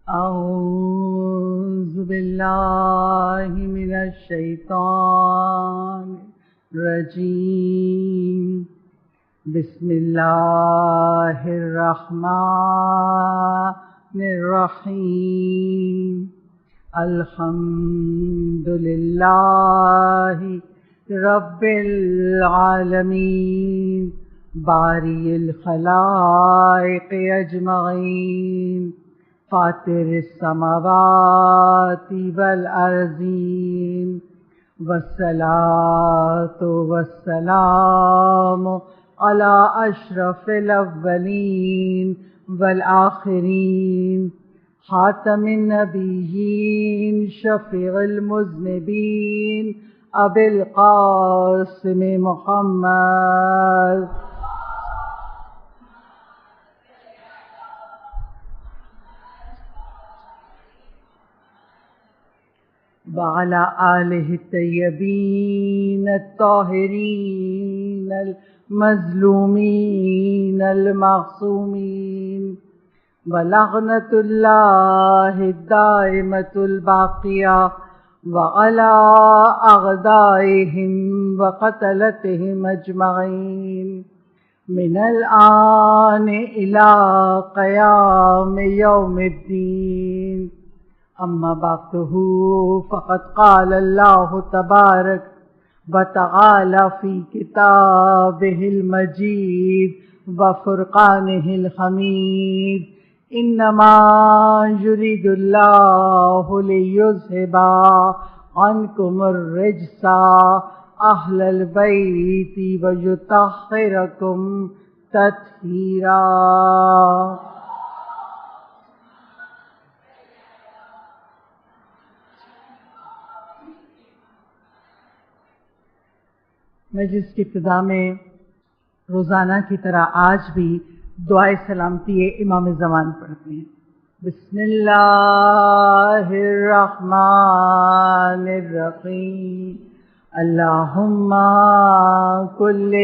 أعوذ بالله من الشيطان الرجيم. بسم الله الرحمن الرحيم. الحمد لله رب العالمين بارئ الخلائق أجمعين فاطر السماوات والأرضين والصلاة والسلام على أشرف الأولين والآخرين خاتم النبيين شفيع المذنبين أبي القاسم محمد وعلى آله الطيبين الطاهرين المظلومين المعصومين ولعنة الله الدائمة الباقية وعلى أعدائهم وقتلتهم أجمعين من الآن إلى قيام يوم الدين. أما بعده فقد قال الله تبارك وتعالى في كتابه المجيد وفرقانه الحميد: إنما يريد الله ليذهب عنكم الرجس أهل البيت ويطهركم تطهيرا. مجلس کی ابتدا میں روزانہ کی طرح آج بھی دعائے سلامتی امام زمان پڑھتے ہیں. بسم اللہ الرحمن الرحیم. اللہم کل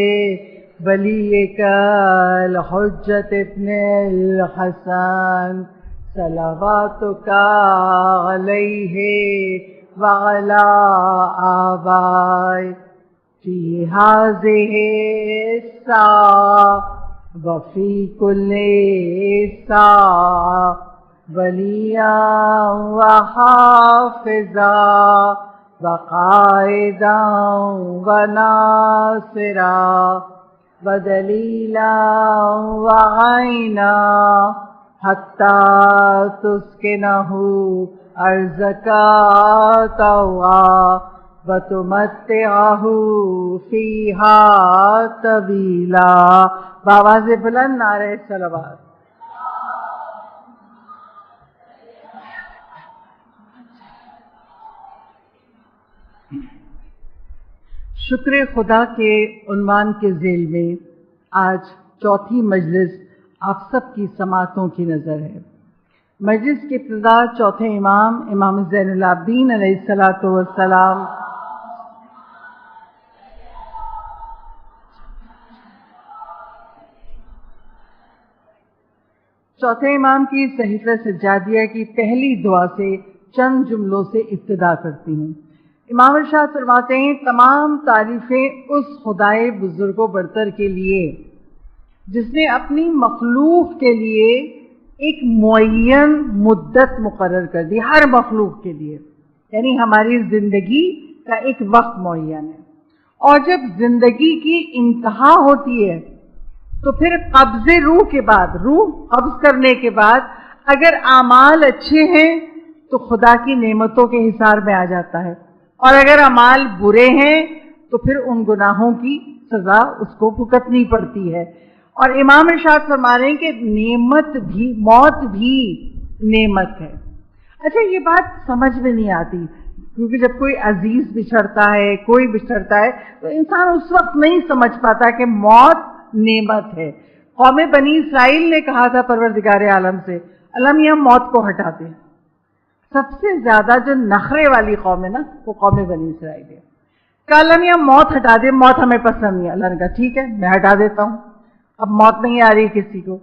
ولیک الحجۃ ابن الحسن صلواتک علیہ وعلی آبائہ فی هذه الساعة وفي كل ساعة وليا وحافظا وقائدا وناصرا ودليلا وعينا حتى تسكنه أرضك طوعا وَتُمَتِّعَهُ فِيهَا طَوِيلًا. بآواز بلند نعرہ صلوات. شکر خدا کے عنوان کے ذیل میں آج چوتھی مجلس آپ سب کی سماعتوں کی نظر ہے. مجلس کی ابتدا چوتھے امام زین العابدین علیہ الصلاۃ والسلام چوتھے امام کی صحیفہ سجادیہ کی پہلی دعا سے چند جملوں سے ابتدا کرتی ہوں. امام ارشاد فرماتے ہیں: تمام تعریفیں اس خدائے بزرگ و برتر کے لیے جس نے اپنی مخلوق کے لیے ایک معین مدت مقرر کر دی. ہر مخلوق کے لیے، یعنی ہماری زندگی کا ایک وقت معین ہے، اور جب زندگی کی انتہا ہوتی ہے تو پھر قبض روح کے بعد، روح قبض کرنے کے بعد اگر اعمال اچھے ہیں تو خدا کی نعمتوں کے حصار میں آ جاتا ہے، اور اگر اعمال برے ہیں تو پھر ان گناہوں کی سزا اس کو بھگتنی پڑتی ہے. اور امام ارشاد فرما رہے ہیں کہ نعمت بھی، موت بھی نعمت ہے. اچھا، یہ بات سمجھ میں نہیں آتی، کیونکہ جب کوئی عزیز بچھڑتا ہے، کوئی بچھڑتا ہے، تو انسان اس وقت نہیں سمجھ پاتا کہ موت نعمت ہے. قوم بنی اسرائیل نے کہا تھا پروردگار عالم سے: اللہ میاں موت کو ہٹا دے. سب سے زیادہ جو نخرے والی قوم ہے نا، وہ قوم بنی اسرائیل ہے. کہ اللہ میاں موت ہٹا دے، موت ہمیں پسند نہیں. اللہ نے کہا ٹھیک ہے، میں ہٹا دیتا ہوں. اب موت نہیں آ رہی کسی کو.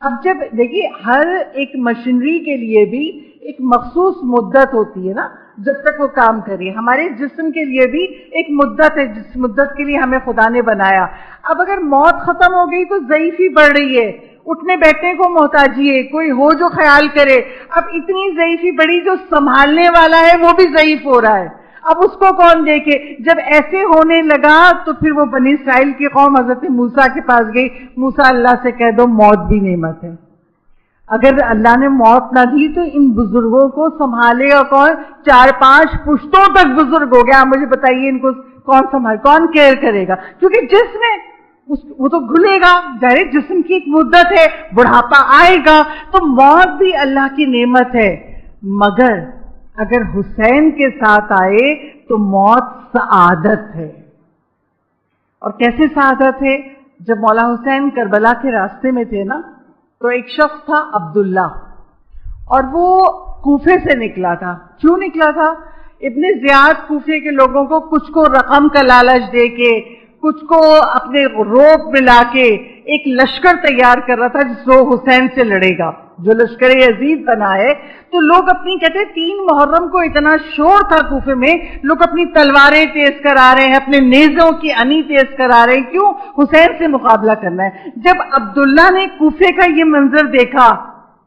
اب جب دیکھیے ہر ایک مشینری کے لیے بھی ایک مخصوص مدت ہوتی ہے نا جب تک وہ کام کرے. ہمارے جسم کے لیے بھی ایک مدت ہے جس مدت کے لیے ہمیں خدا نے بنایا. اب اگر موت ختم ہو گئی تو ضعیفی بڑھ رہی ہے, اٹھنے بیٹھنے کو محتاجی ہے, کوئی ہو جو خیال کرے. اب اتنی ضعیفی بڑی جو سنبھالنے والا ہے وہ بھی ضعیف ہو رہا ہے. اب اس کو کون دیکھے؟ جب ایسے ہونے لگا تو پھر وہ بنی اسرائیل کی قوم حضرت موسیٰ کے پاس گئی. موسیٰ اللہ سے کہہ دو موت بھی نعمت ہے. اگر اللہ نے موت نہ دی تو ان بزرگوں کو سنبھالے گا کون؟ 4-5 پشتوں تک بزرگ ہو گیا. مجھے بتائیے ان کو کون سنبھال, کون کیئر کرے گا؟ کیونکہ جسم ہے وہ تو گھلے گا. ظاہر جسم کی ایک مدت ہے, بڑھاپا آئے گا. تو موت بھی اللہ کی نعمت ہے. مگر اگر حسین کے ساتھ آئے تو موت سعادت ہے. اور کیسے سعادت ہے؟ جب مولا حسین کربلا کے راستے میں تھے نا تو ایک شخص تھا عبداللہ, اور وہ کوفے سے نکلا تھا. کیوں نکلا تھا؟ ابن زیاد کوفے کے لوگوں کو کچھ کو رقم کا لالچ دے کے, کچھ کو اپنے روپ ملا کے ایک لشکر تیار کر رہا تھا جس کو حسین سے لڑے گا, جو لشکر یزید بنا ہے. تو لوگ اپنی کہتے 3 محرم کو اتنا شور تھا کوفے میں, لوگ اپنی تلواریں تیز کرا رہے ہیں, اپنے نیزوں کی انی تیز کرا رہے ہیں. کیوں؟ حسین سے مقابلہ کرنا ہے. جب عبداللہ نے کوفے کا یہ منظر دیکھا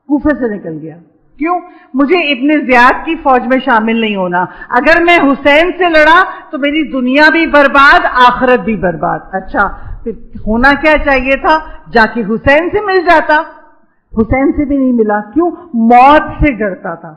کوفے سے نکل گیا. کیوں؟ مجھے ابن زیاد کی فوج میں شامل نہیں ہونا. اگر میں حسین سے لڑا تو میری دنیا بھی برباد, آخرت بھی برباد. اچھا پھر ہونا کیا چاہیے تھا؟ جا کے حسین سے مل جاتا. حسین سے بھی نہیں ملا. کیوں؟ موت سے ڈرتا تھا.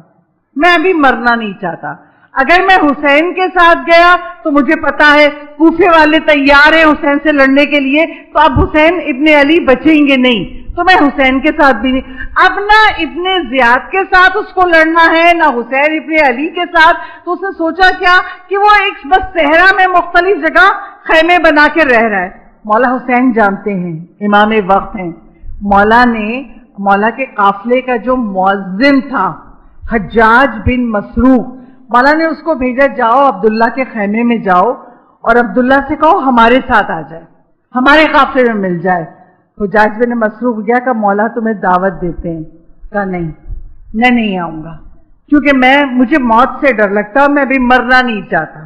میں ابھی مرنا نہیں چاہتا. اگر میں حسین کے ساتھ گیا تو مجھے پتا ہے کوفے والے تیار ہیں حسین سے لڑنے کے لیے, تو اب حسین ابن علی بچیں گے نہیں, تو میں حسین کے ساتھ بھی نہیں. اب نہ ابن زیاد کے ساتھ اس کو لڑنا ہے نہ حسین ابن علی کے ساتھ. تو اس نے سوچا کیا کہ وہ ایک بس صحرا میں مختلف جگہ خیمے بنا کے رہ رہا ہے. مولا حسین جانتے ہیں, امام وقت ہیں. مولا کے قافلے کا جو مؤذن تھا حجاج بن مسروق, مولا نے اس کو بھیجا جاؤ عبداللہ کے خیمے میں جاؤ اور عبداللہ سے کہو ہمارے ساتھ آ جائے, ہمارے قافلے میں مل جائے. حجاج بن مسروق گیا, کہ مولا تمہیں دعوت دیتے ہیں. کہا نہیں, میں نہیں آؤں گا کیونکہ مجھے موت سے ڈر لگتا ہے, میں ابھی مرنا نہیں چاہتا.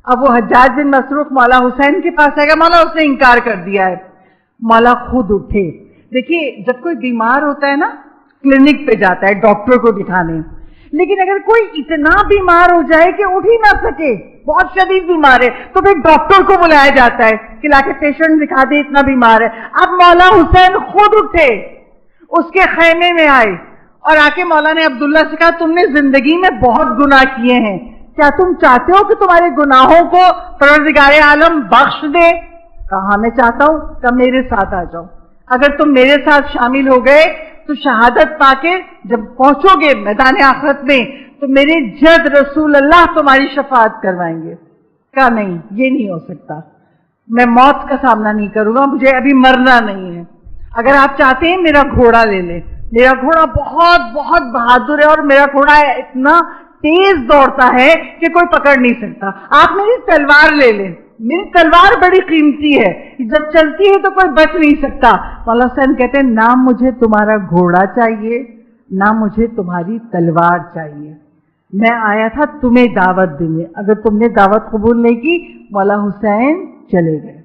اب وہ حجاج بن مسروق مولا حسین کے پاس آئے گا. مولا اس نے انکار کر دیا ہے. مولا خود اٹھے. دیکھیے جب کوئی بیمار ہوتا ہے نا کلینک پہ جاتا ہے ڈاکٹر کو دکھانے, لیکن اگر کوئی اتنا بیمار ہو جائے کہ اٹھ ہی نہ سکے, بہت شدید بیمار ہے, تو پھر ڈاکٹر کو بلایا جاتا ہے کہ لا کے پیشنٹ دکھا دے, اتنا بیمار ہے. اب مولا حسین خود اٹھے, اس کے خیمے میں آئے اور آ کے مولا نے عبداللہ سے کہا تم نے زندگی میں بہت گناہ کیے ہیں, کیا تم چاہتے ہو کہ تمہارے گناہوں کو پروردگار عالم بخش دے؟ کہا میں چاہتا ہوں. کہ میرے ساتھ آ جاؤ. اگر تم میرے ساتھ شامل ہو گئے تو شہادت پا کے جب پہنچو گے میدان آخرت میں تو میرے جد رسول اللہ تمہاری شفاعت کروائیں گے. کہا نہیں, یہ نہیں ہو سکتا, میں موت کا سامنا نہیں کروں گا, مجھے ابھی مرنا نہیں ہے. اگر آپ چاہتے ہیں میرا گھوڑا لے لیں, میرا گھوڑا بہت بہت بہادر ہے اور میرا گھوڑا اتنا تیز دوڑتا ہے کہ کوئی پکڑ نہیں سکتا. آپ میری تلوار لے لیں, میری تلوار بڑی قیمتی ہے, جب چلتی ہے تو کوئی بچ نہیں سکتا. مولا حسین کہتے ہیں نہ مجھے تمہارا گھوڑا چاہیے نہ مجھے تمہاری تلوار چاہیے, میں آیا تھا تمہیں دعوت دینے. اگر تم نے دعوت قبول نہیں کی, مولا حسین چلے گئے.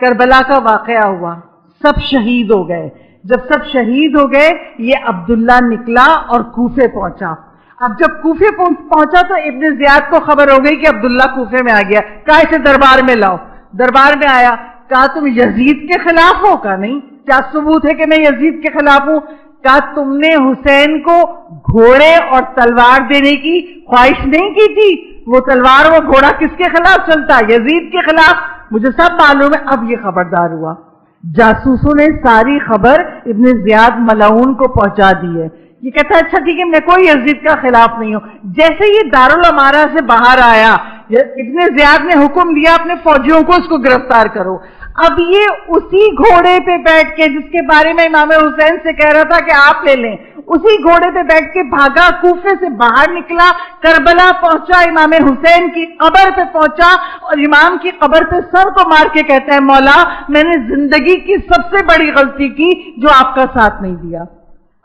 کربلا کا واقعہ ہوا, سب شہید ہو گئے. جب سب شہید ہو گئے یہ عبداللہ نکلا اور کوفے پہنچا. اب جب کوفے پہنچا تو ابن زیاد کو خبر ہو گئی کہ عبداللہ کوفے میں آ گیا. کہا اسے دربار میں لاؤ. دربار میں آیا. کہا تم یزید کے خلاف ہو؟ کہا نہیں. کیا ثبوت ہے کہ میں یزید کے خلاف ہوں؟ کہا تم نے حسین کو گھوڑے اور تلوار دینے کی خواہش نہیں کی تھی؟ وہ تلوار وہ گھوڑا کس کے خلاف چلتا؟ یزید کے خلاف. مجھے سب معلوم ہے. اب یہ خبردار ہوا. جاسوسوں نے ساری خبر ابن زیاد ملعون کو پہنچا دی ہے. یہ کہتا ہے اچھا ٹھیک ہے, میں کوئی یزید کا خلاف نہیں ہوں. جیسے یہ دارالامارہ سے باہر آیا, ابن زیاد نے حکم دیا اپنے فوجیوں کو اس کو گرفتار کرو. اب یہ اسی گھوڑے پہ بیٹھ کے جس کے بارے میں امام حسین سے کہہ رہا تھا کہ آپ لے لیں، اسی گھوڑے پہ بیٹھ کے بھاگا، کوفے سے باہر نکلا، کربلا پہنچا، امام حسین کی قبر پہ پہنچا اور امام کی قبر پہ سر کو مار کے کہتا ہے مولا میں نے زندگی کی سب سے بڑی غلطی کی جو آپ کا ساتھ نہیں دیا،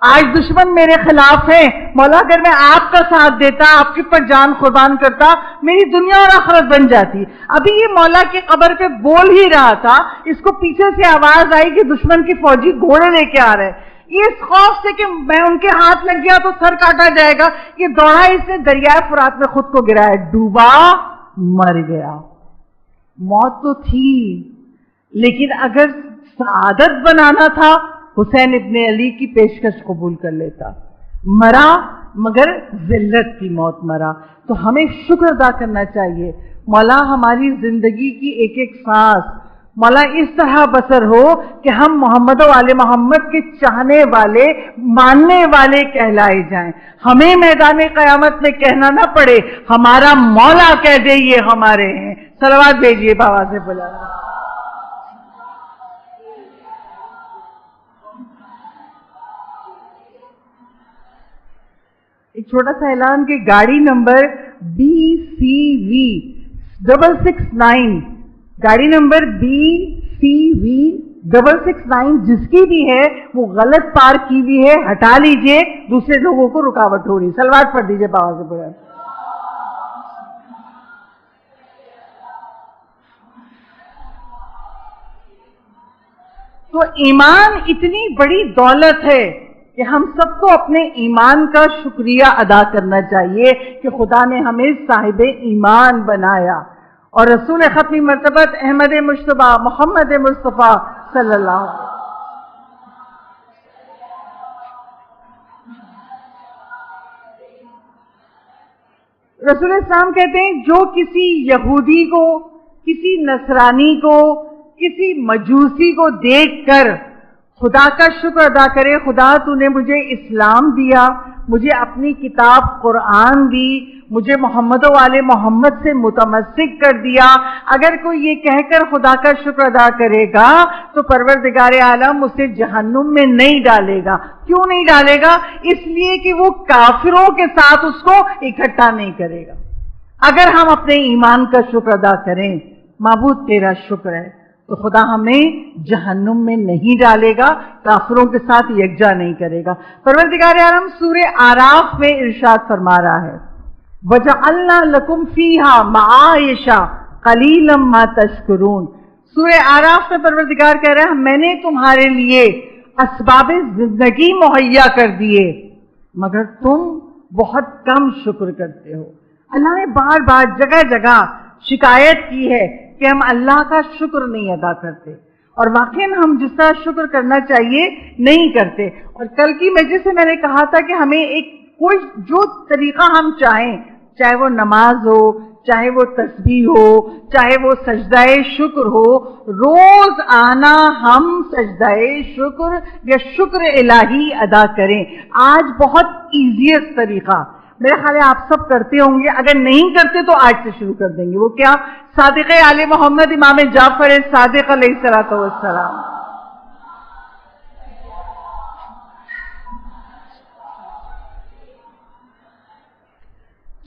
آج دشمن میرے خلاف ہیں، مولا اگر میں آپ کا ساتھ دیتا، آپ کے پر جان قربان کرتا، میری دنیا اور آخرت بن جاتی۔ ابھی یہ مولا کی قبر پہ بول ہی رہا تھا، اس کو پیچھے سے آواز آئی کہ دشمن کی فوجی گھوڑے لے کے آ رہے، اس خوف سے کہ میں ان کے ہاتھ لگ گیا تو سر کاٹا جائے گا، یہ دوڑا، اس نے دریائے فرات میں خود کو گرایا، ڈوبا، مر گیا۔ موت تو تھی لیکن اگر سعادت بنانا تھا حسین ابن علی کی پیشکش قبول کر لیتا، مرا مگر ذلت کی موت مرا۔ تو ہمیں شکر ادا کرنا چاہیے، مولا ہماری زندگی کی ایک ایک سانس مولا اس طرح بسر ہو کہ ہم محمد و آل محمد کے چاہنے والے، ماننے والے کہلائے جائیں، ہمیں میدان قیامت میں کہنا نہ پڑے ہمارا مولا کہہ دے یہ ہمارے ہیں۔ صلوات بھیجیے بابا سے بلانا۔ ایک چھوٹا سا اعلان کہ گاڑی نمبر BCV 669، گاڑی نمبر BCV 669 جس کی بھی ہے وہ غلط پارک کی بھی ہے، ہٹا لیجئے، دوسرے لوگوں کو رکاوٹ ہو رہی۔ صلوات پڑھ دیجئے بابا سے بڑا۔ تو ایمان اتنی بڑی دولت ہے کہ ہم سب کو اپنے ایمان کا شکریہ ادا کرنا چاہیے کہ خدا نے ہمیں صاحب ایمان بنایا، اور رسول ختمی مرتبت احمد مجتبی محمد مصطفیٰ صلی اللہ علیہ وسلم رسول اسلام کہتے ہیں جو کسی یہودی کو، کسی نصرانی کو، کسی مجوسی کو دیکھ کر خدا کا شکر ادا کرے، خدا تو نے مجھے اسلام دیا، مجھے اپنی کتاب قرآن دی، مجھے محمد و آل محمد سے متمسک کر دیا، اگر کوئی یہ کہہ کر خدا کا شکر ادا کرے گا تو پروردگار عالم اسے جہنم میں نہیں ڈالے گا۔ کیوں نہیں ڈالے گا؟ اس لیے کہ وہ کافروں کے ساتھ اس کو اکٹھا نہیں کرے گا۔ اگر ہم اپنے ایمان کا شکر ادا کریں، معبود تیرا شکر ہے، تو خدا ہمیں جہنم میں نہیں ڈالے گا، کافروں کے ساتھ یکجا نہیں کرے گا۔ پروردگار عالم سورہ اعراف میں ارشاد فرما رہا ہے وَجَعَلْنَا لَكُمْ فِيهَا مَعَائِشَ قَلِيلًا مَا تَشْكُرُونَ۔ سورہ اعراف میں پروردگار کہہ رہا ہے میں نے تمہارے لیے اسباب زندگی مہیا کر دیے مگر تم بہت کم شکر کرتے ہو۔ اللہ نے بار بار جگہ جگہ شکایت کی ہے کہ ہم اللہ کا شکر نہیں ادا کرتے، اور واقعاً ہم جس طرح شکر کرنا چاہیے نہیں کرتے۔ اور کل کی مجلس سے میں نے کہا تھا کہ ہمیں ایک کوئی جو طریقہ ہم چاہیں، چاہے وہ نماز ہو، چاہے وہ تسبیح ہو، چاہے وہ سجدہ شکر ہو، روز آنا ہم سجدہ شکر یا شکر الہی ادا کریں۔ آج بہت ایزیسٹ طریقہ میرے خیال ہے آپ سب کرتے ہوں گے، اگر نہیں کرتے تو آج سے شروع کر دیں گے۔ وہ کیا؟ صادق آل محمد امام جعفر صادق علیہ السلام۔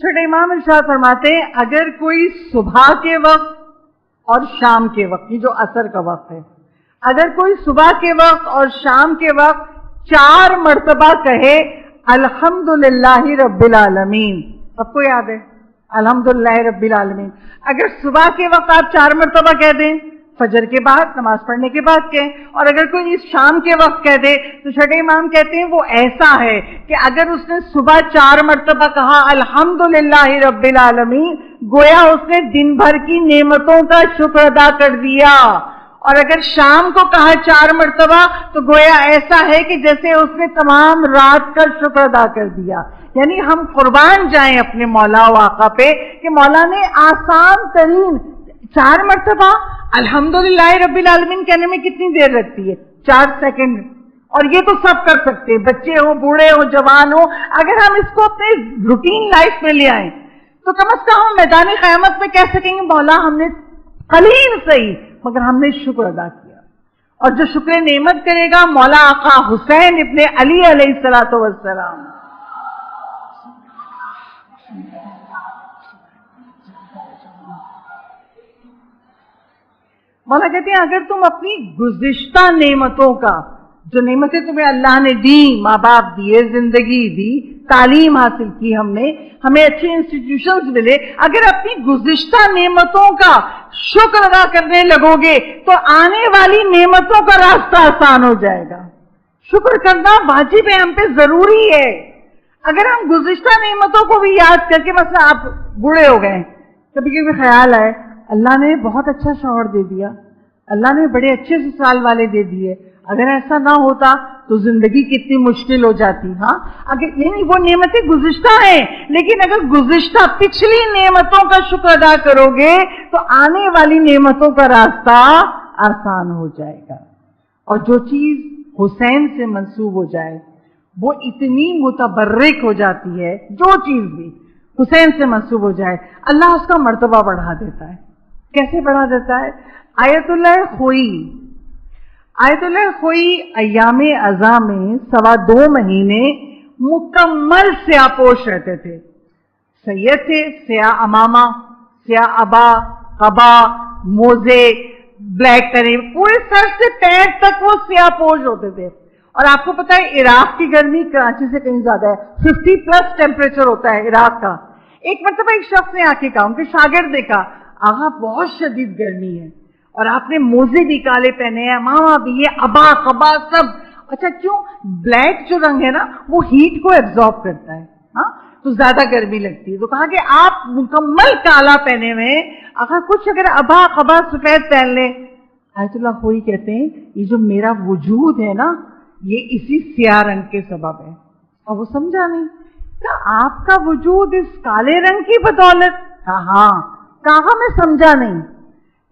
چھوٹے امام ارشاد فرماتے ہیں اگر کوئی صبح کے وقت اور شام کے وقت، یہ جو عصر کا وقت ہے، اگر کوئی صبح کے وقت اور شام کے وقت 4 مرتبہ کہے الحمدللہ رب العالمین، سب کو یاد ہے الحمدللہ رب العالمین، اگر صبح کے وقت آپ 4 مرتبہ کہہ دیں، فجر کے بعد نماز پڑھنے کے بعد کہیں، اور اگر کوئی اس شام کے وقت کہہ دے تو چھٹے امام کہتے ہیں وہ ایسا ہے کہ اگر اس نے صبح 4 مرتبہ کہا الحمدللہ رب العالمین، گویا اس نے دن بھر کی نعمتوں کا شکر ادا کر دیا، اور اگر شام کو کہا 4 مرتبہ تو گویا ایسا ہے کہ جیسے اس نے تمام رات کا شکر ادا کر دیا۔ یعنی ہم قربان جائیں اپنے مولا و آقا پہ کہ مولا نے آسان ترین 4 مرتبہ الحمدللہ رب العالمین کہنے میں کتنی دیر لگتی ہے؟ 4 سیکنڈ، اور یہ تو سب کر سکتے ہیں، بچے ہوں، بوڑھے ہوں، جوان ہوں۔ اگر ہم اس کو اپنے روٹین لائف میں لے آئیں تو کم از کم ہم میدان قیامت میں کہہ سکیں گے مولا ہم نے قلیل صحیح مگر ہم نے شکر ادا کیا. اور جو شکر نعمت کرے گا مولا آقا حسین ابن علی علیہ الصلوۃ والسلام. مولا کہتے ہیں اگر تم اپنی گزشتہ نعمتوں کا، جو نعمتیں تمہیں اللہ نے دی، ماں باپ دیے، زندگی دی، تعلیم حاصل کی، ہمیں اچھے انسٹیٹیوشنز ملے، اگر اپنی گزشتہ نعمتوں کا شکر ادا کرنے لگو گے تو آنے والی نعمتوں کا راستہ آسان ہو جائے گا. شکر کرنا واجب ہے، ہم پہ ضروری ہے. اگر ہم گزشتہ نعمتوں کو بھی یاد کر کے، مثلا آپ بوڑھے ہو گئے، کبھی کبھی خیال آئے اللہ نے بہت اچھا شوہر دے دیا، اللہ نے بڑے اچھے سسرال والے دے دیے، اگر ایسا نہ ہوتا تو زندگی کتنی مشکل ہو جاتی. ہاں اگر نہیں، وہ نعمتیں گزشتہ ہیں، لیکن اگر گزشتہ پچھلی نعمتوں کا شکر ادا کرو گے تو آنے والی نعمتوں کا راستہ آسان ہو جائے گا. اور جو چیز حسین سے منسوب ہو جائے وہ اتنی متبرک ہو جاتی ہے، جو چیز بھی حسین سے منسوب ہو جائے اللہ اس کا مرتبہ بڑھا دیتا ہے. کیسے بڑھا دیتا ہے؟ آیت اللہ خوئی ایام ازاں میں 2.25 مہینے مکمل سیاہ پوش رہتے تھے. سید تھے، سیاہ امامہ، سیاہ ابا، قبا، موزے بلیک کرے، پورے سر سے پیر تک وہ سیاہ پوش ہوتے تھے. اور آپ کو پتا ہے عراق کی گرمی کراچی سے کہیں زیادہ ہے، 50+ ٹیمپریچر ہوتا ہے عراق کا. ایک مرتبہ ایک شخص نے آ کے کہا، ان کے شاگرد نے کہا آغا بہت شدید گرمی ہے اور آپ نے موزے بھی کالے پہنے ہیں، امامہ بھی، یہ ابا قبا سب. اچھا کیوں؟ بلیک جو رنگ ہے نا وہ ہیٹ کو ایبزارب کرتا ہے، ہاں تو زیادہ گرمی لگتی ہے. تو کہا کہ آپ مکمل کالا پہنے ہوئے، اگر کچھ اگر ابا قبا سفید پہن لیں. آیت اللہ خوئی کہتے ہیں یہ جو میرا وجود ہے نا یہ اسی سیاہ رنگ کے سبب ہے. اور وہ سمجھا نہیں کہ آپ کا وجود اس کالے رنگ کی بدولت؟ ہاں. کہا میں سمجھا نہیں.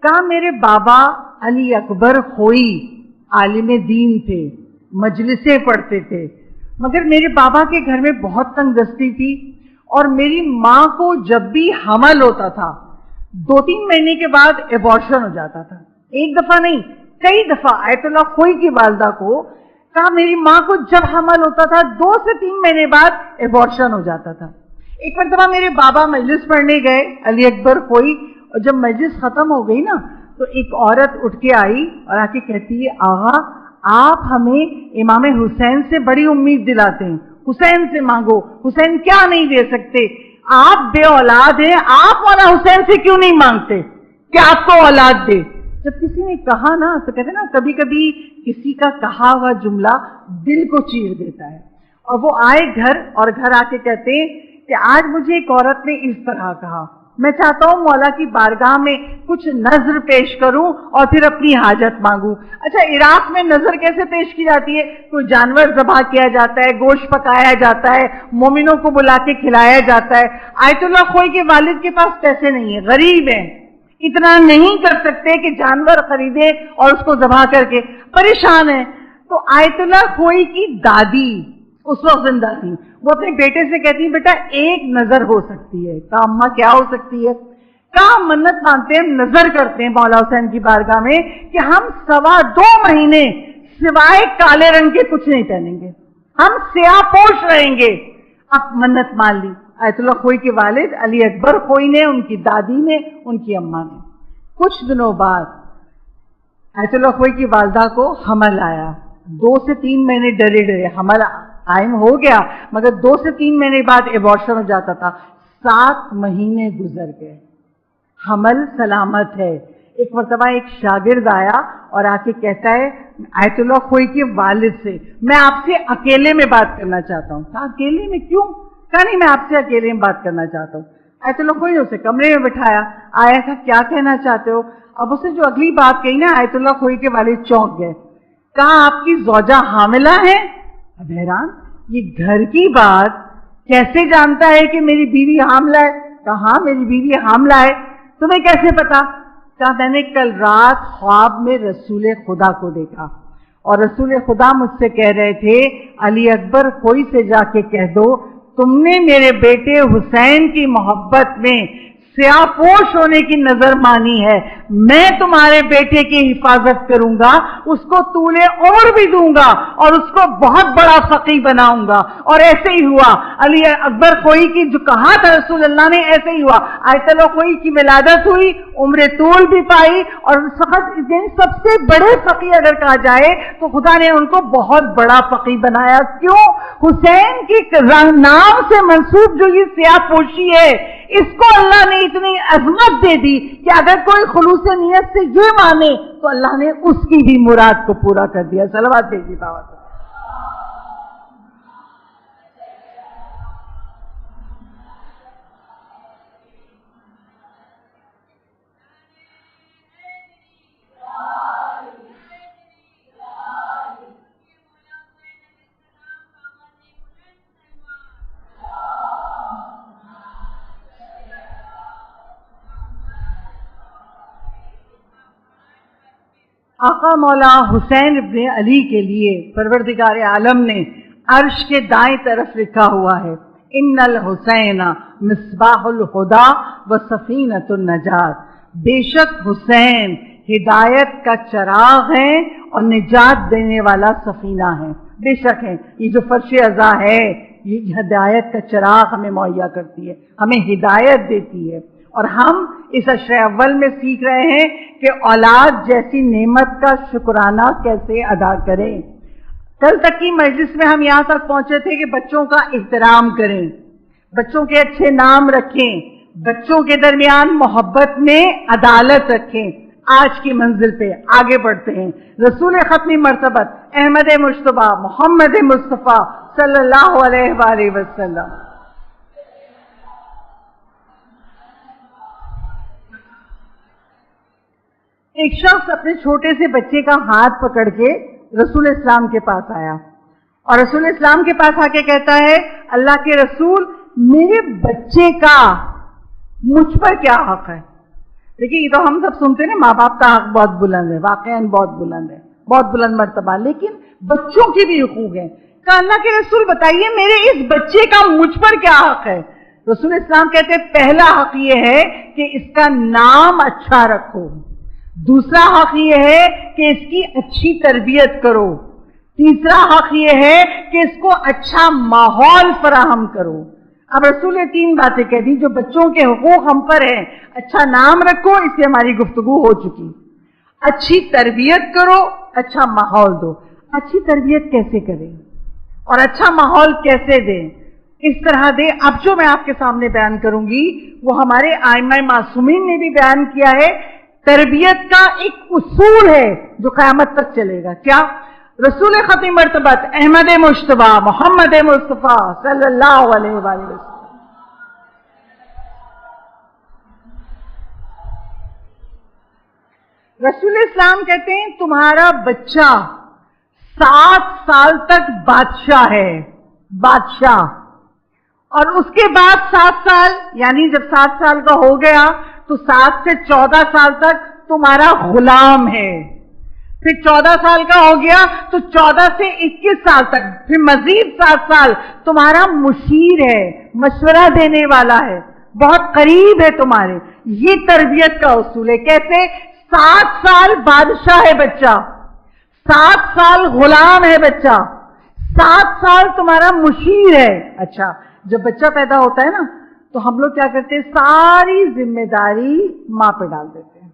کہا میرے بابا علی اکبر خوئی عالم دین تھے، مجلسیں پڑھتے تھے، مگر میرے بابا کے گھر میں بہت تنگ دستی تھی اور میری ماں کو جب بھی حمل ہوتا تھا 2-3 مہینے کے بعد ایبارشن ہو جاتا تھا. ایک دفعہ نہیں، کئی دفعہ. آیت اللہ خوئی کی والدہ کو کہا میری ماں کو جب حمل ہوتا تھا 2 سے 3 مہینے بعد ایبارشن ہو جاتا تھا. ایک مرتبہ میرے بابا مجلس پڑھنے گئے علی اکبر خوئی، اور جب مجلس ختم ہو گئی نا تو ایک عورت اٹھ کے آئی اور آ کے کہتی ہے آغا آپ ہمیں امام حسین سے بڑی امید دلاتے ہیں، حسین سے مانگو، حسین کیا نہیں دے سکتے، آپ بے اولاد ہیں، آپ والا حسین سے کیوں نہیں مانگتے کہ آپ کو اولاد دے. جب کسی نے کہا نا تو کہتے نا کبھی کبھی کسی کا کہا ہوا جملہ دل کو چیر دیتا ہے. اور وہ آئے گھر اور گھر آ کے کہتے ہیں کہ آج مجھے ایک عورت نے اس طرح کہا، میں چاہتا ہوں مولا کی بارگاہ میں کچھ نظر پیش کروں اور پھر اپنی حاجت مانگوں. اچھا عراق میں نظر کیسے پیش کی جاتی ہے؟ کوئی جانور ذبح کیا جاتا ہے، گوشت پکایا جاتا ہے، مومنوں کو بلا کے کھلایا جاتا ہے. آیت اللہ خوئی کے والد کے پاس پیسے نہیں ہیں، غریب ہیں، اتنا نہیں کر سکتے کہ جانور خریدے اور اس کو ذبح کر کے، پریشان ہیں. تو آیت اللہ خوئی کی دادی اس وقت زندہ تھی، وہ اپنے بیٹے سے کہتی ہیں بیٹا ایک نظر ہو سکتی ہے. کہا اماں کیا ہو سکتی ہے؟ کہا منت مانتے ہیں، نظر کرتے ہیں مولا حسین کی بارگاہ میں کہ ہم 2.25 مہینے سوائے کالے رنگ کے کچھ نہیں پہنیں گے، ہم سیاہ پوش رہیں گے. اب منت مان لی آیت اللہ خوئی کے والد علی اکبر خوئی نے، ان کی دادی نے، ان کی اماں نے. کچھ دنوں بعد آیت اللہ خوئی کی والدہ کو حمل آیا. 2 سے 3 مہینے ڈرے حمل قائم ہو گیا، مگر 2 سے 3 مہینے بعد ایبارشن ہو جاتا تھا. 7 مہینے گزر گئے، حمل سلامت ہے. ایک مرتبہ ایک شاگرد آیا اور آ کے کہتا ہے آیت اللہ خوئی کے والد سے میں آپ سے اکیلے میں بات کرنا چاہتا ہوں. کہا اکیلے میں کیوں؟ کہا نہیں میں آپ سے اکیلے میں بات کرنا چاہتا ہوں. آیت اللہ خوئی نے اسے کمرے میں بٹھایا، آیا تھا کیا کہنا چاہتے ہو؟ اب اسے جو اگلی بات کہی نا آیت اللہ خوئی کے والد چونک گئے. کہا آپ کی زوجہ حاملہ ہے؟ اب حیران، یہ گھر کی بات کیسے جانتا ہے کہ میری بیوی حاملہ ہے؟ کہا ہاں میری بیوی حاملہ ہے. تمہیں کیسے پتا؟ کہا میں نے کل رات خواب میں رسول خدا کو دیکھا اور رسول خدا مجھ سے کہہ رہے تھے علی اکبر خوئی سے جا کے کہہ دو تم نے میرے بیٹے حسین کی محبت میں سیاہ پوش ہونے کی نظر مانی ہے، میں تمہارے بیٹے کی حفاظت کروں گا، اس کو طول عمر بھی دوں گا اور اس کو بہت بڑا فقیہ بناؤں گا. اور ایسے ہی ہوا. علی اکبر خوئی کی جو کہا تھا رسول اللہ نے، ایسے ہی ہوا. آیت اللہ خوئی کی ولادت ہوئی، عمر طول بھی پائی، اور سب سے بڑے فقیہ اگر کہا جائے تو خدا نے ان کو بہت بڑا فقیہ بنایا. کیوں؟ حسین کی نام سے منسوب جو یہ سیاہ پوشی ہے، اس کو اللہ نے اتنی عظمت دے دی کہ اگر کوئی خلوص نیت سے یہ مانے تو اللہ نے اس کی بھی مراد کو پورا کر دیا. صلوات بھیجیے بابا. آقا مولا حسین ابن علی کے لیے پروردگار عالم نے عرش کے دائیں طرف لکھا ہوا ہے، ان الحسین مصباح الہدی و سفینۃ النجات. بے شک حسین ہدایت کا چراغ ہے اور نجات دینے والا سفینہ ہے. بے شک ہے، یہ جو فرش ازا ہے یہ ہدایت کا چراغ ہمیں مہیا کرتی ہے، ہمیں ہدایت دیتی ہے. اور ہم اس عشر اول میں سیکھ رہے ہیں کہ اولاد جیسی نعمت کا شکرانہ کیسے ادا کریں. کل تک کی مجلس میں ہم یہاں تک پہنچے تھے کہ بچوں کا احترام کریں، بچوں کے اچھے نام رکھیں، بچوں کے درمیان محبت میں عدالت رکھیں. آج کی منزل پہ آگے بڑھتے ہیں. رسول ختمی مرتبت احمد مجتبیٰ محمد مصطفیٰ صلی اللہ علیہ وآلہ وسلم. ایک شخص اپنے چھوٹے سے بچے کا ہاتھ پکڑ کے رسول اسلام کے پاس آیا اور رسول اسلام کے پاس آ کے کہتا ہے، اللہ کے رسول، میرے بچے کا مجھ پر کیا حق ہے؟ دیکھیے یہ تو ہم سب سنتے ہیں نا، ماں باپ کا حق بہت بلند ہے، واقعاً بہت بلند ہے، بہت بلند مرتبہ، لیکن بچوں کے بھی حقوق ہیں. کہ اللہ کے رسول بتائیے میرے اس بچے کا مجھ پر کیا حق ہے؟ رسول اسلام کہتے ہیں پہلا حق یہ ہے کہ اس کا نام اچھا رکھو، دوسرا حق یہ ہے کہ اس کی اچھی تربیت کرو، تیسرا حق یہ ہے کہ اس کو اچھا ماحول فراہم کرو. اب رسول نے 3 باتیں کہہ دی جو بچوں کے حقوق ہم پر ہیں. اچھا نام رکھو، اس سے ہماری گفتگو ہو چکی. اچھی تربیت کرو، اچھا ماحول دو. اچھی تربیت کیسے کریں اور اچھا ماحول کیسے دیں؟ اس طرح دیں. اب جو میں آپ کے سامنے بیان کروں گی وہ ہمارے ائمہ معصومین نے بھی بیان کیا ہے. تربیت کا ایک اصول ہے جو قیامت تک چلے گا. کیا؟ رسول ختم مرتبت احمد مجتبیٰ محمد مصطفیٰ صلی اللہ علیہ وآلہ وسلم. رسول اسلام کہتے ہیں تمہارا بچہ 7 سال تک بادشاہ ہے، بادشاہ، اور اس کے بعد 7 سال یعنی جب 7 سال کا ہو گیا تو 7 سے 14 سال تک تمہارا غلام ہے. پھر 14 سال کا ہو گیا تو 14 سے 21 سال تک، پھر مزید 7 سال تمہارا مشیر ہے، مشورہ دینے والا ہے، بہت قریب ہے تمہارے. یہ تربیت کا اصول ہے. کیسے؟ 7 سال بادشاہ ہے بچہ، 7 سال غلام ہے بچہ، 7 سال تمہارا مشیر ہے. اچھا جب بچہ پیدا ہوتا ہے نا تو ہم لوگ کیا کرتے ہیں؟ ساری ذمہ داری ماں پہ ڈال دیتے ہیں.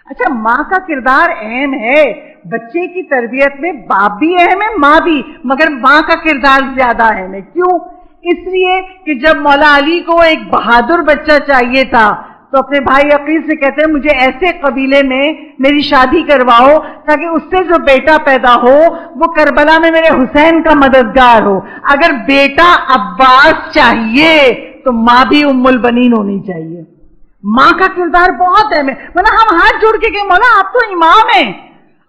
اچھا ماں کا کردار اہم ہے، بچے کی تربیت میں باپ بھی اہم ہے، ماں بھی، مگر ماں کا کردار زیادہ اہم ہے. کیوں؟ اس لیے کہ جب مولا علی کو ایک بہادر بچہ چاہیے تھا تو اپنے بھائی عقیل سے کہتے ہیں مجھے ایسے قبیلے میں میری شادی کرواؤ تاکہ اس سے جو بیٹا پیدا ہو وہ کربلا میں میرے حسین کا مددگار ہو. اگر بیٹا عباس چاہیے تو ماں بھی ام البنین ہونی چاہیے. ماں کا کردار بہت اہم ہے. ورنہ ہم ہاتھ جوڑ کے کہ مولا آپ تو امام ہیں،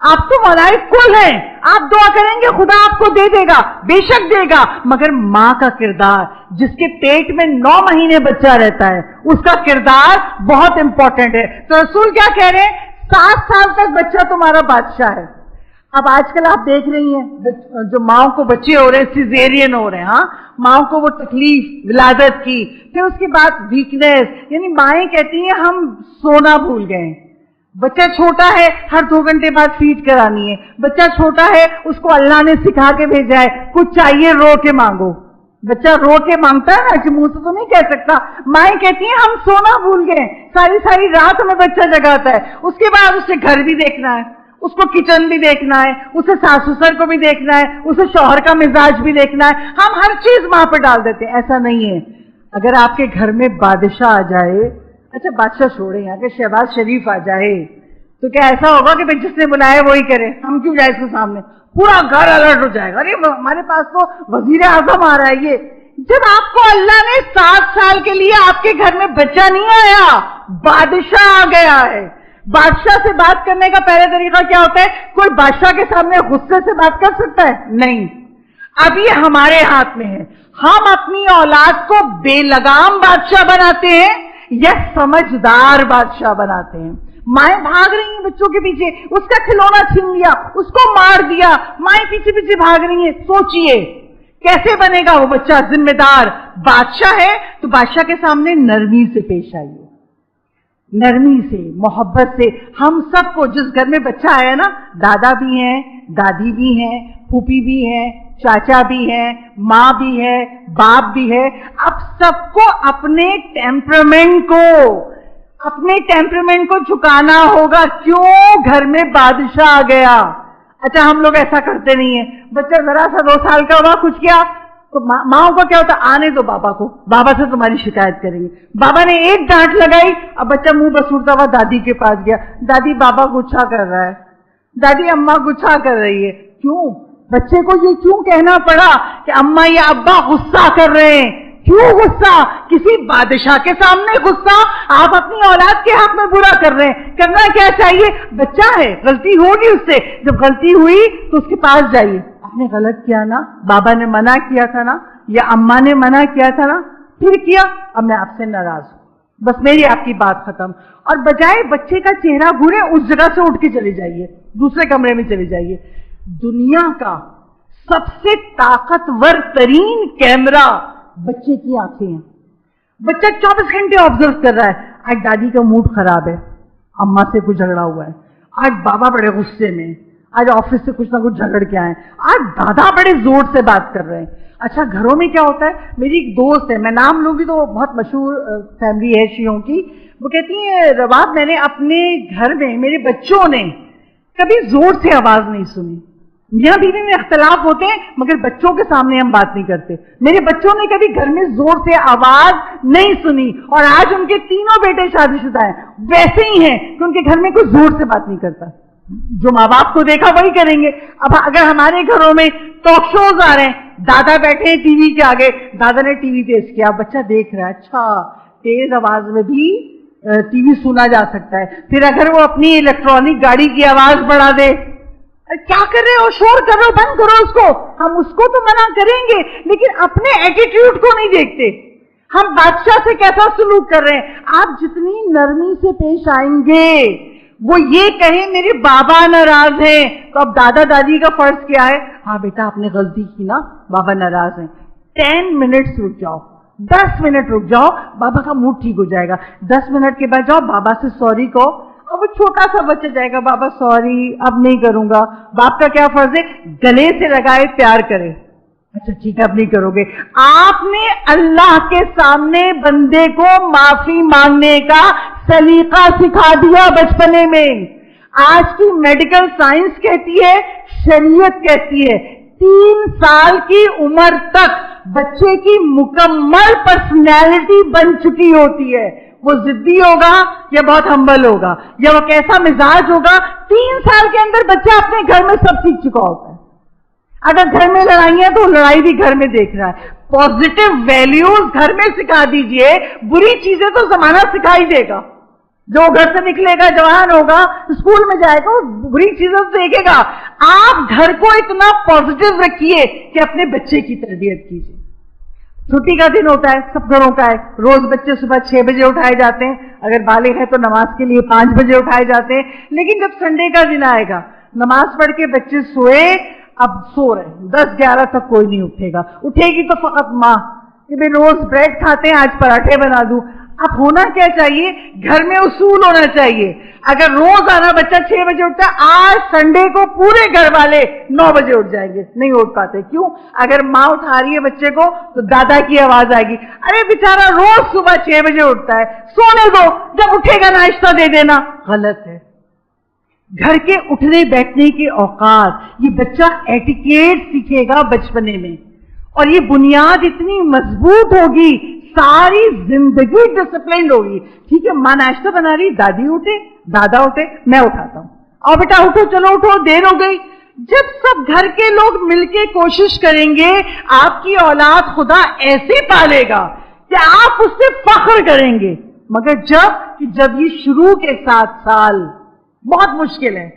آپ تو مولائے کل ہیں، آپ دعا کریں گے خدا آپ کو دے دے گا، بے شک دے گا، مگر ماں کا کردار، جس کے پیٹ میں 9 مہینے بچہ رہتا ہے، اس کا کردار بہت امپورٹنٹ ہے. تو رسول کیا کہہ رہے ہیں؟ 7 سال تک بچہ تمہارا بادشاہ ہے. اب آج کل آپ دیکھ رہی ہیں جو ماؤں کو بچے ہو رہے ہیں سیزیرین ہو رہے ہیں، ہاں ماؤں کو وہ تکلیف ولادت کی، پھر اس کے بعد ویکنیس، یعنی مائیں کہتی ہیں ہم سونا بھول گئے. بچہ چھوٹا ہے ہر 2 گھنٹے بعد فیڈ کرانی ہے. بچہ چھوٹا ہے اس کو اللہ نے سکھا کے بھیجا ہے کچھ چاہیے رو کے مانگو. بچہ رو کے مانگتا ہے نا, منہ سے تو نہیں کہہ سکتا. مائیں کہتی ہیں ہم سونا بھول گئے, ساری رات ہمیں بچہ جگاتا ہے. اس کے بعد اسے گھر بھی دیکھنا ہے, اس کو کچن بھی دیکھنا ہے, اسے ساس سسر کو بھی دیکھنا ہے, اسے شوہر کا مزاج بھی دیکھنا ہے. ہم ہر چیز وہاں پہ ڈال دیتے ہیں. ایسا نہیں ہے. اگر آپ کے گھر میں بادشاہ آ جائے, اچھا بادشاہ چھوڑے, اگر شہباز شریف آ جائے تو کیا ایسا ہوگا کہ جس نے بلایا وہی کرے؟ ہم کیوں جائے اس کے سامنے؟ پورا گھر الرٹ ہو جائے گا, ارے ہمارے پاس تو وزیر اعظم آ رہا ہے. یہ جب آپ کو اللہ نے 7 سال کے لیے آپ کے گھر میں بچہ نہیں آیا, بادشاہ آ گیا ہے. بادشاہ سے بات کرنے کا پہلا طریقہ کیا ہوتا ہے؟ کوئی بادشاہ کے سامنے غصے سے بات کر سکتا ہے؟ نہیں. اب یہ ہمارے ہاتھ میں ہے. ہم اپنی اولاد کو بے لگام بادشاہ بناتے ہیں یا سمجھدار بادشاہ بناتے ہیں. مائیں بھاگ رہی ہیں بچوں کے پیچھے, اس کا کھلونا چھین لیا, اس کو مار دیا, مائیں پیچھے پیچھے بھاگ رہی ہیں. سوچئے کیسے بنے گا وہ بچہ ذمہ دار؟ بادشاہ ہے تو بادشاہ کے سامنے نرمی سے پیش آئیے, نرمی سے, محبت سے. ہم سب کو جس گھر میں بچہ آیا نا, دادا بھی ہیں, دادی بھی ہیں, پھوپھی بھی ہیں, چاچا بھی ہیں, ماں بھی ہے, باپ بھی ہے. اب سب کو اپنے ٹیمپرمنٹ کو جھکانا ہوگا. کیوں؟ گھر میں بادشاہ آ گیا. اچھا ہم لوگ ایسا کرتے نہیں ہیں. بچہ ذرا سا 2 سال کا ہوا, کچھ کیا تو ماں کو کیا ہوتا, آنے دو بابا کو, بابا سے تمہاری شکایت کریں گے. بابا نے ایک ڈانٹ لگائی, اب بچہ منہ بسورتا ہوا دادی کے پاس گیا. دادی بابا گچھا کر رہا ہے, دادی اماں گچھا کر رہی ہے. کیوں؟ بچے کو یہ کیوں کہنا پڑا کہ اماں یا ابا غصہ کر رہے ہیں؟ کیوں غصہ؟ کسی بادشاہ کے سامنے غصہ؟ آپ اپنی اولاد کے حق میں برا کر رہے ہیں. کرنا کیا چاہیے؟ بچہ ہے, غلطی ہوگی اس سے, جب غلطی ہوئی تو اس کے پاس جائیے. آپ نے غلط کیا نا, بابا نے منع کیا تھا نا, یا اماں نے منع کیا تھا نا, پھر کیا, اب میں آپ سے ناراض ہوں, بس میری آپ کی بات ختم. اور بجائے بچے کا چہرہ گھورے, اس جگہ سے اٹھ کے چلے جائیے, دوسرے کمرے میں چلے جائیے. دنیا کا سب سے طاقتور ترین کیمرہ بچے کی آنکھیں ہیں. بچہ 24 گھنٹے آبزرو کر رہا ہے. آج دادی کا موڈ خراب ہے, اماں سے کچھ جھگڑا ہوا ہے, آج بابا بڑے غصے میں, آج آفس سے کچھ نہ کچھ جھگڑ کے آئے, آج دادا بڑے زور سے بات کر رہے ہیں. اچھا گھروں میں کیا ہوتا ہے, میری ایک دوست ہے, میں نام لوں گی تو بہت مشہور فیملی ہے شیعوں کی, وہ کہتی ہیں رباب میں نے اپنے گھر میں میرے بچوں نے کبھی زور سے آواز نہیں سنی. میاں بیوی میں اختلاف ہوتے ہیں مگر بچوں کے سامنے ہم بات نہیں کرتے. میرے بچوں نے کبھی گھر میں زور سے آواز نہیں سنی, اور آج ان کے تینوں بیٹے شادی شدہ ہیں, ویسے ہی ہیں کہ ان کے گھر میں کوئی زور سے بات نہیں کرتا. جو ماں باپ کو دیکھا وہی کریں گے. اب اگر ہمارے گھروں میں ٹاک شوز آ رہے ہیں, دادا بیٹھے ہیں ٹی وی کے آگے, دادا نے ٹی وی تیز کیا, بچہ دیکھ رہا ہے, اچھا تیز آواز میں بھی ٹی وی سنا جا سکتا ہے. پھر اگر وہ اپنی الیکٹرانک گاڑی کی آواز بڑھا دے, کیا کر رہے ہو, شور کر رہے ہو, بند کرو اس کو. ہم اس کو تو منع کریں گے لیکن اپنے ایٹیٹیوڈ کو نہیں دیکھتے. ہم بادشاہ سے کیسا سلوک کر رہے ہیں. آپ جتنی نرمی سے پیش آئیں گے, وہ یہ کہیں میرے بابا ناراض ہیں, تو اب دادا دادی کا فرض کیا ہے, ہاں بیٹا آپ نے غلطی کی نا, بابا ناراض ہیں, 10 منٹ رک جاؤ, 10 منٹ رک جاؤ, بابا کا موڈ ٹھیک ہو جائے گا. 10 منٹ کے بعد جاؤ بابا سے سوری کہو, اور وہ چھوٹا سا بچہ جائے گا, بابا سوری اب نہیں کروں گا. باپ کا کیا فرض ہے, گلے سے لگائے پیار کرے. اچھا ٹھیک ہے اب نہیں کرو گے. آپ نے اللہ کے سامنے بندے کو معافی مانگنے کا سلیقہ سکھا دیا بچپنے میں. آج کی میڈیکل سائنس کہتی ہے, شریعت کہتی ہے, 3 سال کی عمر تک بچے کی مکمل پرسنالٹی بن چکی ہوتی ہے. وہ ضدی ہوگا یا بہت ہمبل ہوگا, یا وہ کیسا مزاج ہوگا, 3 سال کے اندر بچہ اپنے گھر میں سب سیکھ چکا ہوتا ہے. اگر گھر میں لڑائی ہے تو لڑائی بھی گھر میں دیکھ رہا ہے. پازیٹیو ویلیوز گھر میں سکھا دیجئے, بری چیزیں تو زمانہ سکھا ہی دے گا. جو گھر سے نکلے گا, جوان ہوگا, اسکول میں جائے گا, بری چیزیں تو دیکھے گا. آپ گھر کو اتنا پازیٹیو رکھیے کہ اپنے بچے کی تربیت کیجیے. چھٹی کا دن ہوتا ہے, سب گھروں کا ہے, روز بچے صبح 6 بجے اٹھائے جاتے ہیں, اگر بالغ ہے تو نماز کے لیے 5 بجے اٹھائے جاتے ہیں. لیکن جب سنڈے کا دن آئے گا, نماز پڑھ کے بچے سوئے, اب سو رہے, 10-11 تک کوئی نہیں اٹھے گا. اٹھے گی تو فقط ماں کہ بھائی روز بریڈ کھاتے ہیں, آج پراٹھے بنا دوں. اب ہونا کیا چاہیے؟ گھر میں اصول ہونا چاہیے. اگر روزانہ بچہ 6 بجے اٹھتا ہے، آج سنڈے کو پورے گھر والے 9 بجے اٹھ جائیں گے. نہیں اٹھ پاتے. کیوں؟ اگر ماں اٹھا رہی ہے بچے کو تو دادا کی آواز آئے گی، ارے بیچارہ روز صبح 6 بجے اٹھتا ہے، سونے دو، جب اٹھے گا ناشتہ دے دینا. غلط ہے. گھر کے اٹھنے بیٹھنے کے اوقات، یہ بچہ ایٹیکیٹ سیکھے گا بچپنے میں، اور یہ بنیاد اتنی مضبوط ہوگی، ساری زندگی ڈسپلنڈ ہوگی. ٹھیک ہے، ماں ناشتہ بنا رہی، دادی اٹھے، دادا اٹھے، میں اٹھاتا ہوں، اور بیٹا اٹھو، چلو اٹھو، دیر ہو گئی. جب سب گھر کے لوگ مل کے کوشش کریں گے، آپ کی اولاد خدا ایسے پالے گا کہ آپ اس سے فخر کریں گے. مگر جب یہ شروع کے 7 سال بہت مشکل ہے،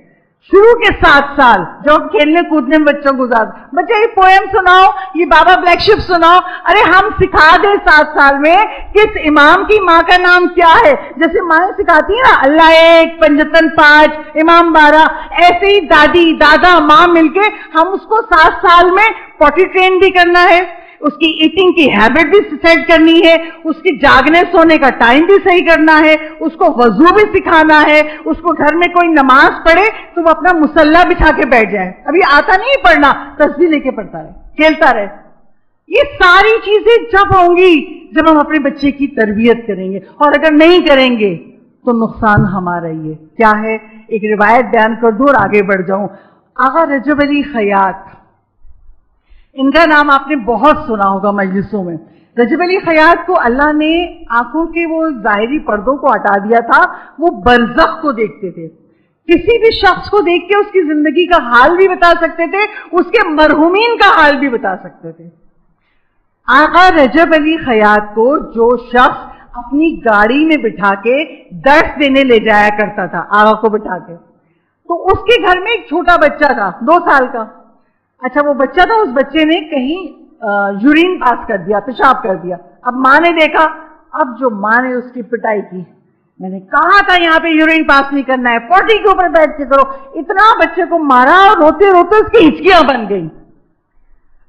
شروع کے 7 سال جب کھیلنے کودنے میں بچوں کو زیادہ، بچے یہ پوئم سناؤ، یہ بابا بلیک شپ سناؤ، ارے ہم سکھا دیں 7 سال میں کس امام کی ماں کا نام کیا ہے. جیسے مائیں سکھاتی ہیں نا، اللہ 1، پنجتن 5، امام 12، ایسے ہی دادی دادا ماں مل کے ہم اس کو 7 سال میں پوٹی ٹرین بھی کرنا ہے، اس کی ایٹنگ کی ہیبٹ بھی سیٹ کرنی ہے، اس کی جاگنے سونے کا ٹائم بھی صحیح کرنا ہے، اس کو وضو بھی سکھانا ہے، اس کو گھر میں کوئی نماز پڑھے تو وہ اپنا مصلی بچھا کے بیٹھ جائے. ابھی آتا نہیں پڑھنا، تسبیح لے کے پڑھتا رہے، کھیلتا رہے. یہ ساری چیزیں جب ہوں گی جب ہم اپنے بچے کی تربیت کریں گے، اور اگر نہیں کریں گے تو نقصان ہمارا ہی ہے. کیا ہے؟ ایک روایت بیان کر دوں اور آگے بڑھ جاؤں. آغا رجب علی خیاط، ان کا نام آپ نے بہت سنا ہوگا مجلسوں میں. رجب علی خیاط کو اللہ نے آنکھوں کے وہ ظاہری پردوں کو ہٹا دیا تھا، وہ برزخ کو دیکھتے تھے. کسی بھی شخص کو دیکھ کے اس کی زندگی کا حال بھی بتا سکتے تھے، اس کے مرحومین کا حال بھی بتا سکتے تھے. آقا رجب علی خیاط کو جو شخص اپنی گاڑی میں بٹھا کے درس دینے لے جایا کرتا تھا، آقا کو بٹھا کے، تو اس کے گھر میں ایک چھوٹا بچہ تھا 2 سال کا. اچھا وہ بچہ تھا، اس بچے نے کہیں یورین پاس کر دیا، پیشاب کر دیا. اب ماں نے دیکھا، اب جو ماں نے اس کی پٹائی کی، میں نے کہا تھا یہاں پہ یورین پاس نہیں کرنا ہے، پوٹی کے اوپر بیٹھ کے کرو. اتنا بچے کو مارا اور روتے روتے اس کی ہچکیاں بن گئی.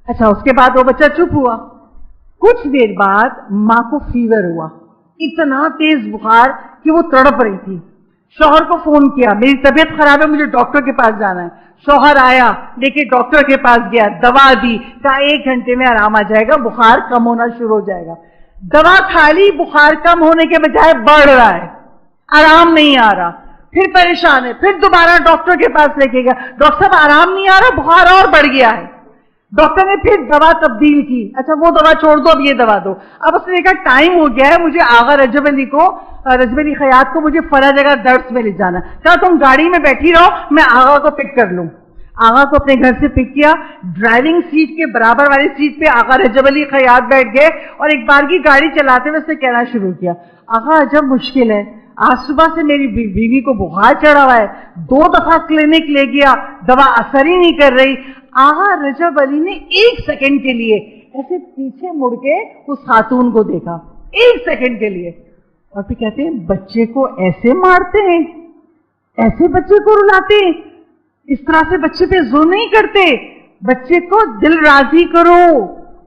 اچھا اس کے بعد وہ بچہ چپ ہوا. کچھ دیر بعد ماں کو فیور ہوا، اتنا تیز بخار کہ وہ تڑپ رہی تھی. شوہر کو فون کیا، میری طبیعت خراب ہے، مجھے ڈاکٹر کے پاس جانا ہے. شوہر آیا، دیکھے ڈاکٹر کے پاس گیا، دوا دی، کہا 1 گھنٹے میں آرام آ جائے گا، بخار کم ہونا شروع ہو جائے گا. دوا کھا لی، بخار کم ہونے کے بجائے بڑھ رہا ہے، آرام نہیں آ رہا. پھر پریشان ہے، پھر دوبارہ ڈاکٹر کے پاس لے کے گیا، ڈاکٹر صاحب آرام نہیں آ رہا، بخار اور بڑھ گیا ہے. ڈاکٹر نے پھر دوا تبدیل کی، اچھا وہ دوا چھوڑ دو، اب یہ دوا دو. اب اس نے دیکھا ٹائم ہو گیا ہے، مجھے آغا رجب علی خیاط کو مجھے فلاں جگہ درس میں لے جانا. کہا تم گاڑی میں بیٹھی رہو، میں آغا کو پک کر لوں. آغا کو اپنے گھر سے پک کیا، ڈرائیونگ سیٹ کے برابر والی سیٹ پہ آغا رجب علی خیاط بیٹھ گئے، اور ایک بار کی گاڑی چلاتے ہوئے اس نے کہنا شروع کیا، آغا عجب مشکل ہے، آج صبح سے میری بیوی کو بخار چڑھا ہوا ہے، 2 دفعہ کلینک لے گیا، دوا اثر ہی نہیں کر رہی. آغا رجب علی نے 1 سیکنڈ کے لیے ایسے پیچھے مڑ کے اس خاتون کو دیکھا، 1 سیکنڈ کے لیے، اور پھر کہتے ہیں بچے کو ایسے مارتے ہیں، ایسے بچے کو رلاتے ہیں، اس طرح سے بچے پہ ظلم نہیں کرتے. بچے کو دل راضی کرو،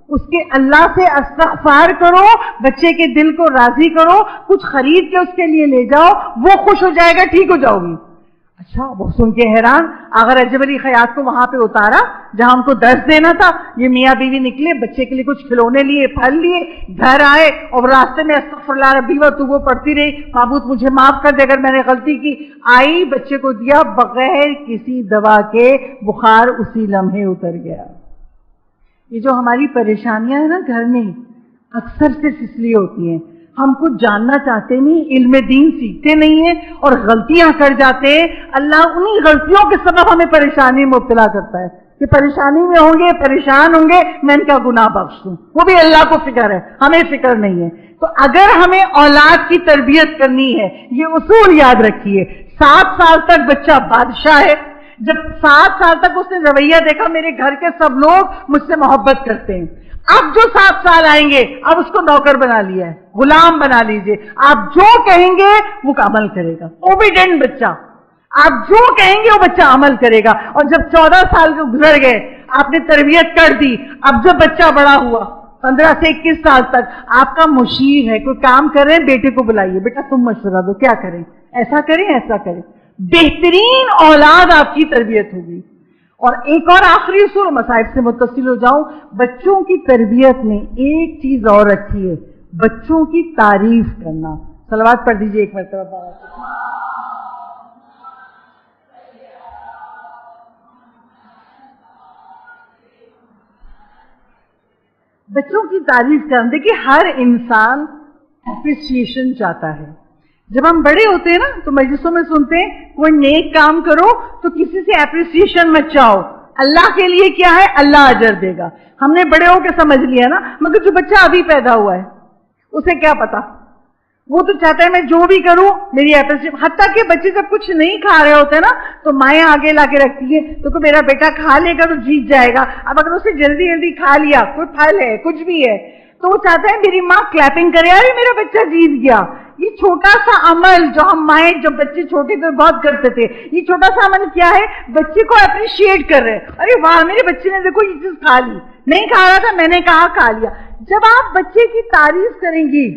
اس کے اللہ سے استغفار کرو، بچے کے دل کو راضی کرو، کچھ خرید کے اس کے لیے لے جاؤ، وہ خوش ہو جائے گا، ٹھیک ہو جاؤ گی. اچھا وہ سن کے حیران، آغا رجب علی خیاط کو وہاں پہ اتارا جہاں ہم کو درس دینا تھا. یہ میاں بیوی نکلے، بچے کے لیے کچھ کھلونے لیے، پھل لیے، گھر آئے، اور راستے میں استغفراللہ ربی و توبہ پڑھتی رہی، معبود مجھے معاف کر دے اگر میں نے غلطی کی. آئی بچے کو دیا، بغیر کسی دوا کے بخار اسی لمحے اتر گیا. یہ جو ہماری پریشانیاں ہیں نا گھر میں، اکثر سے اس لیے ہوتی ہیں، ہم کچھ جاننا چاہتے نہیں، علم دین سیکھتے نہیں ہیں اور غلطیاں کر جاتے ہیں. اللہ انہی غلطیوں کے سبب ہمیں پریشانی میں مبتلا کرتا ہے کہ پریشانی میں ہوں گے، پریشان ہوں گے، میں ان کا گناہ بخش دوں. وہ بھی اللہ کو فکر ہے، ہمیں فکر نہیں ہے. تو اگر ہمیں اولاد کی تربیت کرنی ہے، یہ اصول یاد رکھیے. 7 سال تک بچہ بادشاہ ہے. جب 7 سال تک اس نے رویہ دیکھا میرے گھر کے سب لوگ مجھ سے محبت کرتے ہیں، اب جو 7 سال آئیں گے اب اس کو نوکر بنا لیا ہے، غلام بنا لیجئے. آپ جو کہیں گے وہ عمل کرے گا، اوبیڈینٹ بچہ. آپ جو کہیں گے وہ بچہ عمل کرے گا. اور جب 14 سال کے گزر گئے، آپ نے تربیت کر دی، اب جب بچہ بڑا ہوا 15 سے 21 سال تک آپ کا مشیر ہے، کوئی کام کر رہے ہیں، بیٹے کو بلائیے، بیٹا تم مشورہ دو کیا کریں، ایسا کریں ایسا کریں. بہترین اولاد آپ کی تربیت ہوگی. اور ایک اور آخری اصول، مصائب سے متصل ہو جاؤں، بچوں کی تربیت میں ایک چیز اور اچھی ہے، بچوں کی تعریف کرنا. صلوات پڑھ دیجئے ایک مرتبہ. بچوں کی تعریف کرنا. دیکھیے ہر انسان اپریسیشن چاہتا ہے. جب ہم بڑے ہوتے ہیں نا تو مجلسوں میں سنتے ہیں کوئی نیک کام کرو تو کسی سے اپریسیشن مت چاہو، اللہ کے لیے کیا ہے اللہ اجر دے گا. ہم نے بڑے ہو کے سمجھ لیا نا، مگر جو بچہ ابھی پیدا ہوا ہے اسے کیا پتا، وہ تو چاہتا ہے میں جو بھی کروں میری اپریسیشن. حتیٰ کہ بچے جب کچھ نہیں کھا رہے ہوتے نا تو مائیں آگے لا کے رکھتی ہے تو میرا بیٹا کھا لے گا تو جیت جائے گا. اب اگر اسے جلدی جلدی کھا لیا، کوئی پھل ہے کچھ بھی ہے، تو وہ چاہتا ہے میری ماں کلیپنگ کرے، ارے میرا بچہ جیت گیا. یہ چھوٹا سا عمل جو ہم مائیں جب بچے چھوٹے تھے بہت کرتے تھے، یہ چھوٹا سا عمل کیا ہے، بچے کو اپریشیٹ کر رہے ہیں. ارے واہ میرے بچے نے دیکھو یہ چیز کھا لی، نہیں کھا رہا تھا میں نے کہا کھا لیا. جب آپ بچے کی تعریف کریں گی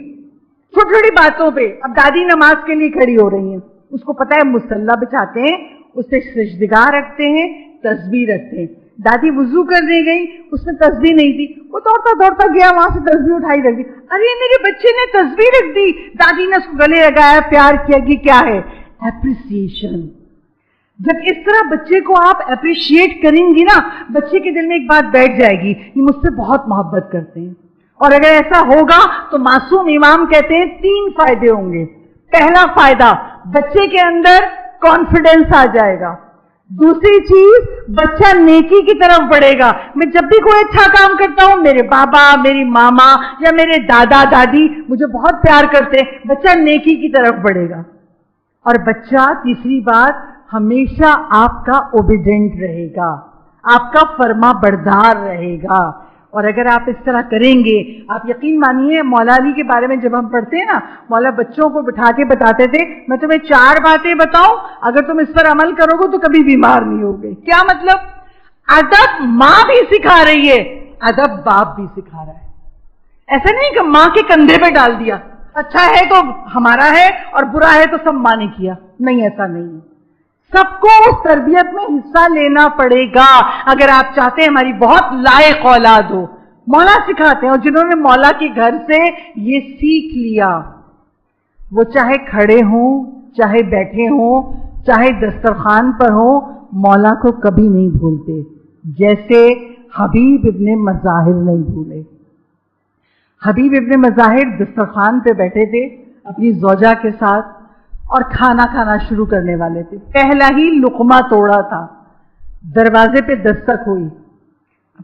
چھوٹی چھوٹی باتوں پہ، اب دادی نماز کے لیے کھڑی ہو رہی ہیں، اس کو پتا ہے مصلی بچھاتے ہیں، اس پہ سجدگاہ رکھتے ہیں، تسبیح رکھتے ہیں. دادی وضو کرنے گئی، اس میں تسبیح نہیں تھی، وہ دوڑتا دوڑتا گیا وہاں سے تسبیح اٹھائی رکھ دی. ارے میرے بچے نے تسبیح رکھ دی، دادی نے اس کو گلے لگایا، پیار کیا. یہ کیا ہے؟ اپریسیشن. جب اس طرح بچے کو آپ اپریشیٹ کریں گی نا، بچے کے دل میں ایک بات بیٹھ جائے گی، یہ مجھ سے بہت محبت کرتے ہیں. اور اگر ایسا ہوگا تو معصوم امام کہتے ہیں 3 فائدے ہوں گے. پہلا فائدہ، بچے کے اندر کانفیڈنس آ جائے گا. دوسری چیز، بچہ نیکی کی طرف بڑھے گا. میں جب بھی کوئی اچھا کام کرتا ہوں، میرے بابا میری ماما یا میرے دادا دادی مجھے بہت پیار کرتے ہیں، بچہ نیکی کی طرف بڑھے گا. اور بچہ تیسری بات، ہمیشہ آپ کا اوبیڈینٹ رہے گا، آپ کا فرما بردار رہے گا. اور اگر آپ اس طرح کریں گے، آپ یقین مانیے مولا علی کے بارے میں جب ہم پڑھتے ہیں نا، مولا بچوں کو بٹھا کے بتاتے تھے میں تمہیں 4 باتیں بتاؤں، اگر تم اس پر عمل کرو گے تو کبھی بیمار نہیں ہوگے. کیا مطلب؟ ادب ماں بھی سکھا رہی ہے، ادب باپ بھی سکھا رہا ہے. ایسا نہیں کہ ماں کے کندھے پہ ڈال دیا، اچھا ہے تو ہمارا ہے اور برا ہے تو سب ماں نے کیا. نہیں، ایسا نہیں ہے. سب کو اس تربیت میں حصہ لینا پڑے گا اگر آپ چاہتے ہیں ہماری بہت لائق اولاد ہو. مولا سکھاتے ہیں، اور جنہوں نے مولا کے گھر سے یہ سیکھ لیا، وہ چاہے کھڑے ہوں، چاہے بیٹھے ہوں، چاہے دسترخوان پر ہوں، مولا کو کبھی نہیں بھولتے. جیسے حبیب ابن مظاہر نہیں بھولے. حبیب ابن مظاہر دسترخوان پہ بیٹھے تھے اپنی زوجہ کے ساتھ اور کھانا کھانا شروع کرنے والے تھے. پہلا ہی لقمہ توڑا تھا، دروازے پہ دستک ہوئی.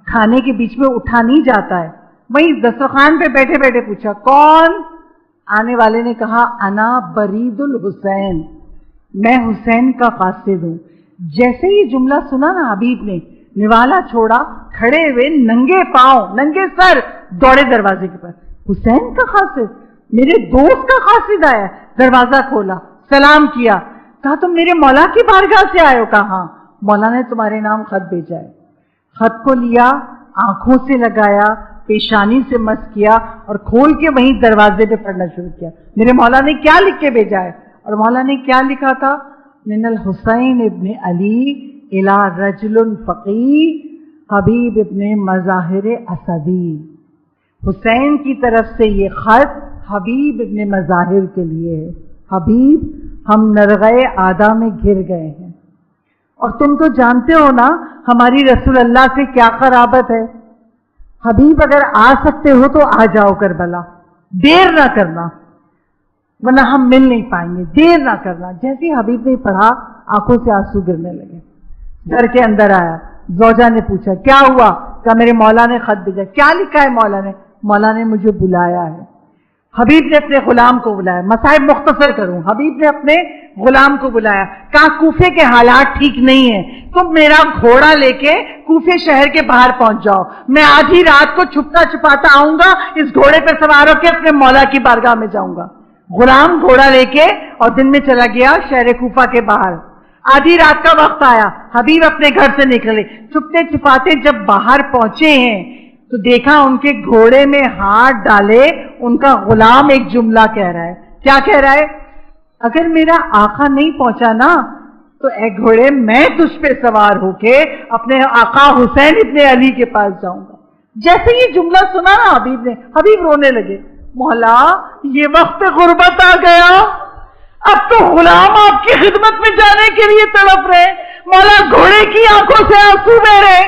کھانے کے بیچ میں اٹھا نہیں جاتا ہے، وہیں دسترخوان پہ بیٹھے بیٹھے پوچھا کون؟ آنے والے نے کہا انا برید الحسین، میں حسین کا قاصد ہوں. جیسے ہی جملہ سنا نا حبیب نے، نوالا چھوڑا، کھڑے ہوئے ننگے پاؤں ننگے سر دوڑے دروازے کے پاس. حسین کا قاصد، میرے دوست کا قاصد آیا. دروازہ کھولا، سلام کیا، کہا تم میرے مولا کی بارگاہ سے آئے ہو؟ کہا ہاں، مولا نے تمہارے نام خط بھیجا ہے. خط کو لیا، آنکھوں سے لگایا، پیشانی سے مس کیا اور کھول کے وہیں دروازے پہ پڑھنا شروع کیا. میرے مولا نے کیا لکھ کے بھیجا ہے؟ اور مولا نے کیا لکھا تھا؟ من الحسین ابن علی الی رجل فقی حبیب ابن مظاہر اسدی. حسین کی طرف سے یہ خط حبیب ابن مظاہر کے لیے ہے. حبیب، ہم نرغے آدھا میں گر گئے ہیں، اور تم تو جانتے ہو نا ہماری رسول اللہ سے کیا قرابت ہے. حبیب اگر آ سکتے ہو تو آ جاؤ کربلا، دیر نہ کرنا ورنہ ہم مل نہیں پائیں گے، دیر نہ کرنا. جیسے ہی حبیب نے پڑھا آنکھوں سے آنسو گرنے لگے. گھر کے اندر آیا، زوجہ نے پوچھا کیا ہوا؟ کہا میرے مولا نے خط بھیجا. کیا لکھا ہے مولا نے؟ مولا نے مجھے بلایا ہے. حبیب نے اپنے غلام کو بلایا. مصائب مختصر کروں، حبیب نے اپنے غلام کو بلایا، کہا کوفے کے حالات ٹھیک نہیں ہیں، تم میرا گھوڑا لے کے کوفے شہر کے باہر پہنچ جاؤ، میں آدھی رات کو چھپتا چھپاتا آؤں گا، اس گھوڑے پر سوار ہو کے اپنے مولا کی بارگاہ میں جاؤں گا. غلام گھوڑا لے کے اور دن میں چلا گیا شہر کوفہ کے باہر. آدھی رات کا وقت آیا، حبیب اپنے گھر سے نکلے، چھپتے چھپاتے جب باہر پہنچے ہیں تو دیکھا ان کے گھوڑے میں ہاتھ ڈالے ان کا غلام ایک جملہ کہہ رہا ہے. کیا کہہ رہا ہے؟ اگر میرا آقا نہیں پہنچا نا تو اے گھوڑے میں تجھ پہ سوار ہو کے اپنے آقا حسین ابن علی کے پاس جاؤں گا. جیسے یہ جملہ سنا نا حبیب رونے لگے. مولا یہ وقت غربت آ گیا، اب تو غلام آپ کی خدمت میں جانے کے لیے تڑپ رہے، مولا گھوڑے کی آنکھوں سے آنسو بہ رہے،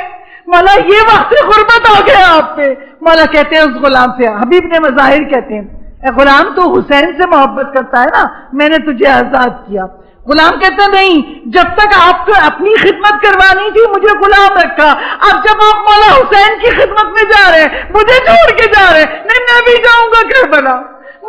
مولا یہ وقت غربت آ گیا آپ پہ. مولا کہتے ہیں اس غلام سے، حبیب نے مظاہر کہتے ہیں اے غلام تو حسین سے محبت کرتا ہے نا، میں نے تجھے آزاد کیا. غلام کہتا نہیں، جب تک آپ کو اپنی خدمت کروانی تھی مجھے غلام رکھا، اب جب آپ مولا حسین کی خدمت میں جا رہے ہیں مجھے چھوڑ کے جا رہے ہیں، نہیں میں بھی جاؤں گا کربلا،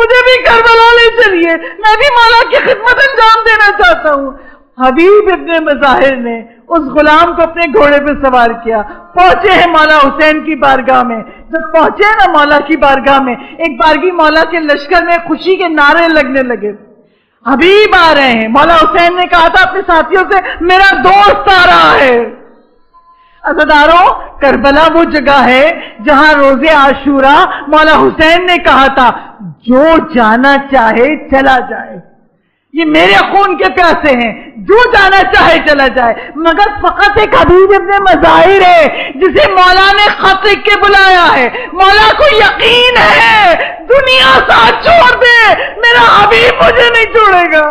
مجھے بھی کربلا لے چلیے، میں بھی مولا کی خدمت انجام دینا چاہتا ہوں. حبیب ابن مظاہر نے اس غلام کو اپنے گھوڑے پہ سوار کیا، پہنچے ہیں مولا حسین کی بارگاہ میں. جب پہنچے نا مولا کی بارگاہ میں، ایک بارگی مولا کے لشکر میں خوشی کے نعرے لگنے لگے. حبیب آ رہے ہیں. مولا حسین نے کہا تھا اپنے ساتھیوں سے میرا دوست آ رہا ہے. عزیزانو، کربلا وہ جگہ ہے جہاں روز عاشورہ مولا حسین نے کہا تھا جو جانا چاہے چلا جائے. یہ میرے خون کے پیاسے ہیں، جو جانا چاہے چلا جائے، مگر فقط ایک حبیب ابن مظاہر ہے جسے مولا نے خط لکھ کے بلایا ہے. مولا کو یقین ہے دنیا ساتھ چھوڑ دے میرا حبیب مجھے نہیں چھوڑے گا.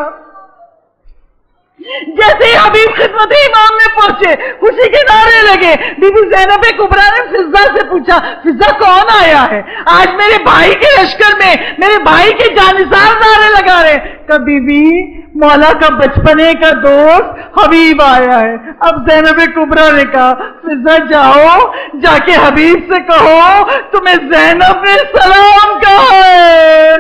جیسے ہی حبیب خدمت امام میں پہنچے خوشی کے نعرے لگے. بی بی زینب کبریٰ نے فضہ سے پوچھا فضہ کون آیا ہے؟ آج میرے بھائی کے لشکر میں میرے بھائی کے جانثار نعرے لگا رہے. کبھی بھی مولا کا بچپنے کا دوست حبیب آیا ہے. اب زینب کبریٰ نے کہا فضہ جاؤ جا کے حبیب سے کہو تمہیں زینب نے سلام کہا ہے.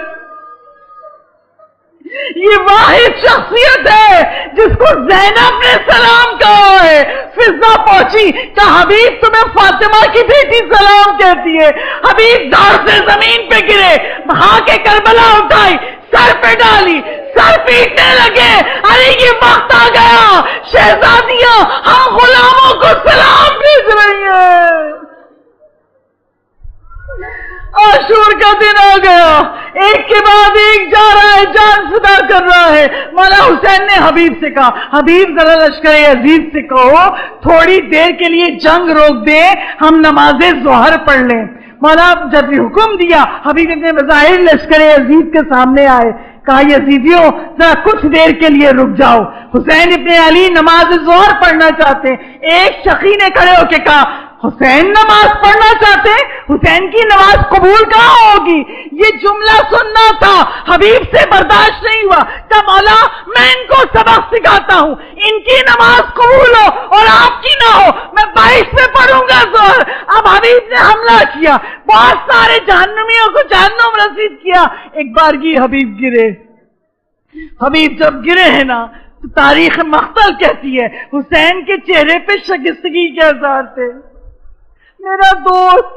یہ واحد شخصیت ہے جس کو زینب نے سلام کہا ہے. فضہ پہنچی کہ حبیب تمہیں فاطمہ کی بیٹی سلام کہتی ہے. حبیب دار سے زمین پہ گرے، ہاں کے کربلا اٹھائی، سر پہ ڈالی، سر پیٹنے لگے. ارے یہ وقت آ گیا شہزادیاں ہم غلاموں کو سلام بھیج رہی ہیں. عاشور کا دن آ گیا، ایک کے بعد ایک جا رہا ہے، جان فدا کر رہا ہے. مولا حسین نے حبیب سے کہا حبیب ذرا لشکر عزیز سے کہو تھوڑی دیر کے لیے جنگ روک دیں، ہم نماز ظہر پڑھ لیں. مولا جب یہ حکم دیا حبیب ابن مظاہر لشکر عزیز کے سامنے آئے. کہا یزیدیوں ذرا کچھ دیر کے لیے رک جاؤ، حسین ابن علی نماز ظہر پڑھنا چاہتے. ایک شقی نے کھڑے ہو کے کہا حسین نماز پڑھنا چاہتے، حسین کی نماز قبول کہاں ہوگی؟ یہ جملہ سننا تھا، حبیب سے برداشت نہیں ہوا. کہ مولا میں ان کو سبق سکھاتا ہوں، ان کی نماز قبول ہو اور آپ کی نہ ہو، میں 22 میں پڑھوں گا ظہر. اب حبیب نے حملہ کیا، بہت سارے جہنمیوں کو جہنم رسید کیا. ایک بارگی حبیب گرے. حبیب جب گرے ہیں نا تو تاریخ مقتل کہتی ہے حسین کے چہرے پہ شگستگی کے آثار تھے. میرا دوست،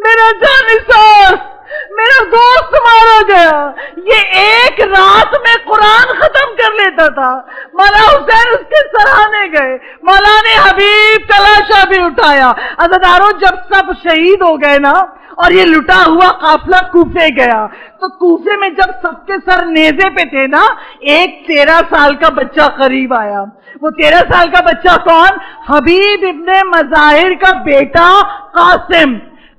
میرا جانثار، میرا دوست مارا گیا. یہ ایک رات میں قرآن ختم کر لیتا تھا. مولا حسین اس کے سراہنے گئے. مولا نے حبیب تلاشا بھی اٹھایا. عزیزانو جب سب شہید ہو گئے نا اور یہ لٹا ہوا قافلہ کوفے گیا تو کوفے میں جب سب کے سر نیزے پہ تھے نا ایک 13 سال کا بچہ قریب آیا. وہ 13 سال کا بچہ کون؟ حبیب ابن مظاہر کا بیٹا قاسم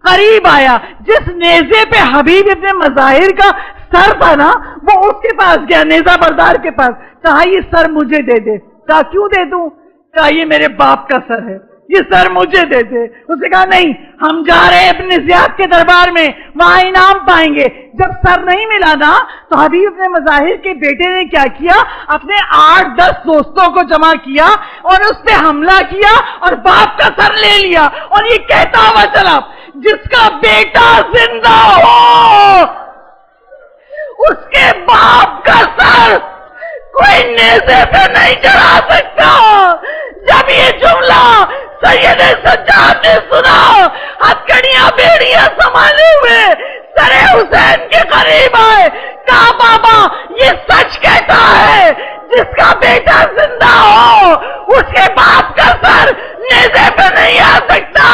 قریب آیا. جس نیزے پہ حبیب ابن مظاہر کا سر تھا نا وہ اس کے پاس گیا، نیزہ بردار کے پاس. کہا یہ سر مجھے دے دے. کہا کیوں دے دوں؟ کہا یہ میرے باپ کا سر ہے، یہ سر مجھے دے دے. اس نے کہا نہیں، ہم جا رہے ہیں ابن زیاد کے دربار میں، وہاں انعام پائیں گے. جب سر نہیں ملا نا تو حبیب ابن مظاہر کے بیٹے نے کیا کیا، اپنے 8-10 دوستوں کو جمع کیا اور اس پہ حملہ کیا اور باپ کا سر لے لیا. اور یہ کہتا ہوا چلا جس کا بیٹا زندہ ہو اس کے باپ کا سر کوئی نیزے پہ نہیں چڑھا سکتا. جب یہ جملہ سید سجاد نے سنا ہتھکڑیاں بیڑیاں سنبھالے ہوئے سر حسین کے قریب آئے. کہا بابا یہ سچ کہتا ہے جس کا بیٹا زندہ ہو اس کے باپ کا سر نیزے پہ نہیں آ سکتا،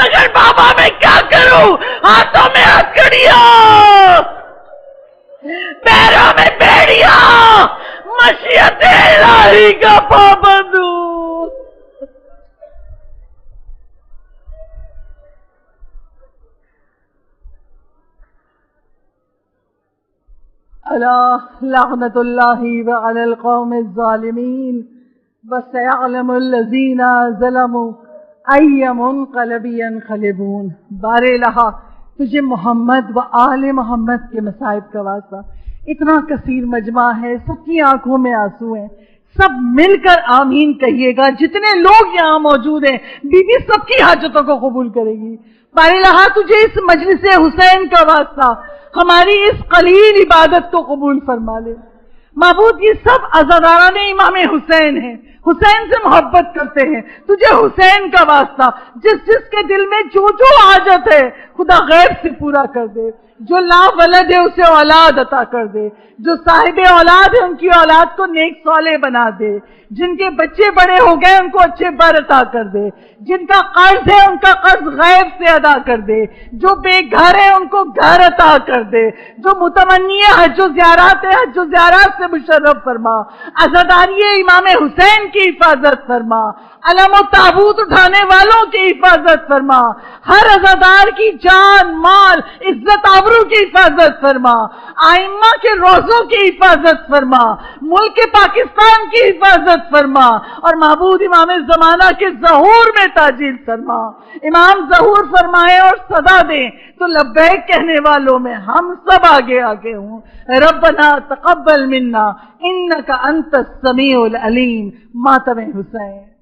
مگر بابا میں کیا کروں؟ بازو، ہاتھوں میں ہتھکڑیاں، پیروں میں بیڑیاں، مشیت الہی کا پابند ہوں۔ الا لعنت اللہ وعلی القوم الظالمین وسيعلم الذین ظلموا ای منقلب ینقلبون۔ بار الہ تجھے محمد و آل محمد کے مصائب کا واسطہ، اتنا کثیر مجمع ہے، سب کی آنکھوں میں آنسو ہیں، سب مل کر آمین کہیے گا، جتنے لوگ یہاں موجود ہیں، بی بی سب کی حاجتوں کو قبول کرے گی۔ بار الہ تجھے اس مجلس حسین کا واسطہ ہماری اس قلیل عبادت کو قبول فرما لے۔ معبود یہ سب عزاداران امام حسین ہیں، حسین سے محبت کرتے ہیں، تجھے حسین کا واسطہ جس جس کے دل میں جو جو حاجت ہے خدا غیب سے پورا کر دے، جو لا ولد ہے اسے اولاد عطا کر دے، جو صاحب اولاد ہے ان کی اولاد کو نیک صالح بنا دے، جن کے بچے بڑے ہو گئے ان کو اچھے بر عطا کر دے، جن کا قرض ہے ان کا قرض غیب سے ادا کر دے، جو بے گھر ہے ان کو گھر عطا کر دے، جو متمنی حج و زیارات ہے حج و زیارات سے مشرف فرما، عزاداری امام حسین کی حفاظت فرما، علم و تابوت اٹھانے والوں کی حفاظت فرما، ہر عزادار کی جان مال عزت آبرو کی حفاظت فرما، آئمہ کے روزوں کی حفاظت فرما، ملک پاکستان کی حفاظت فرما، اور معبود امام زمانہ کے ظہور میں تاجیل فرما۔ امام ظہور فرمائے اور صدا دیں تو لبیک کہنے والوں میں ہم سب آگے آگے ہوں۔ ربنا تقبل منا انک انت السمیع العلیم۔ ماتم حسین۔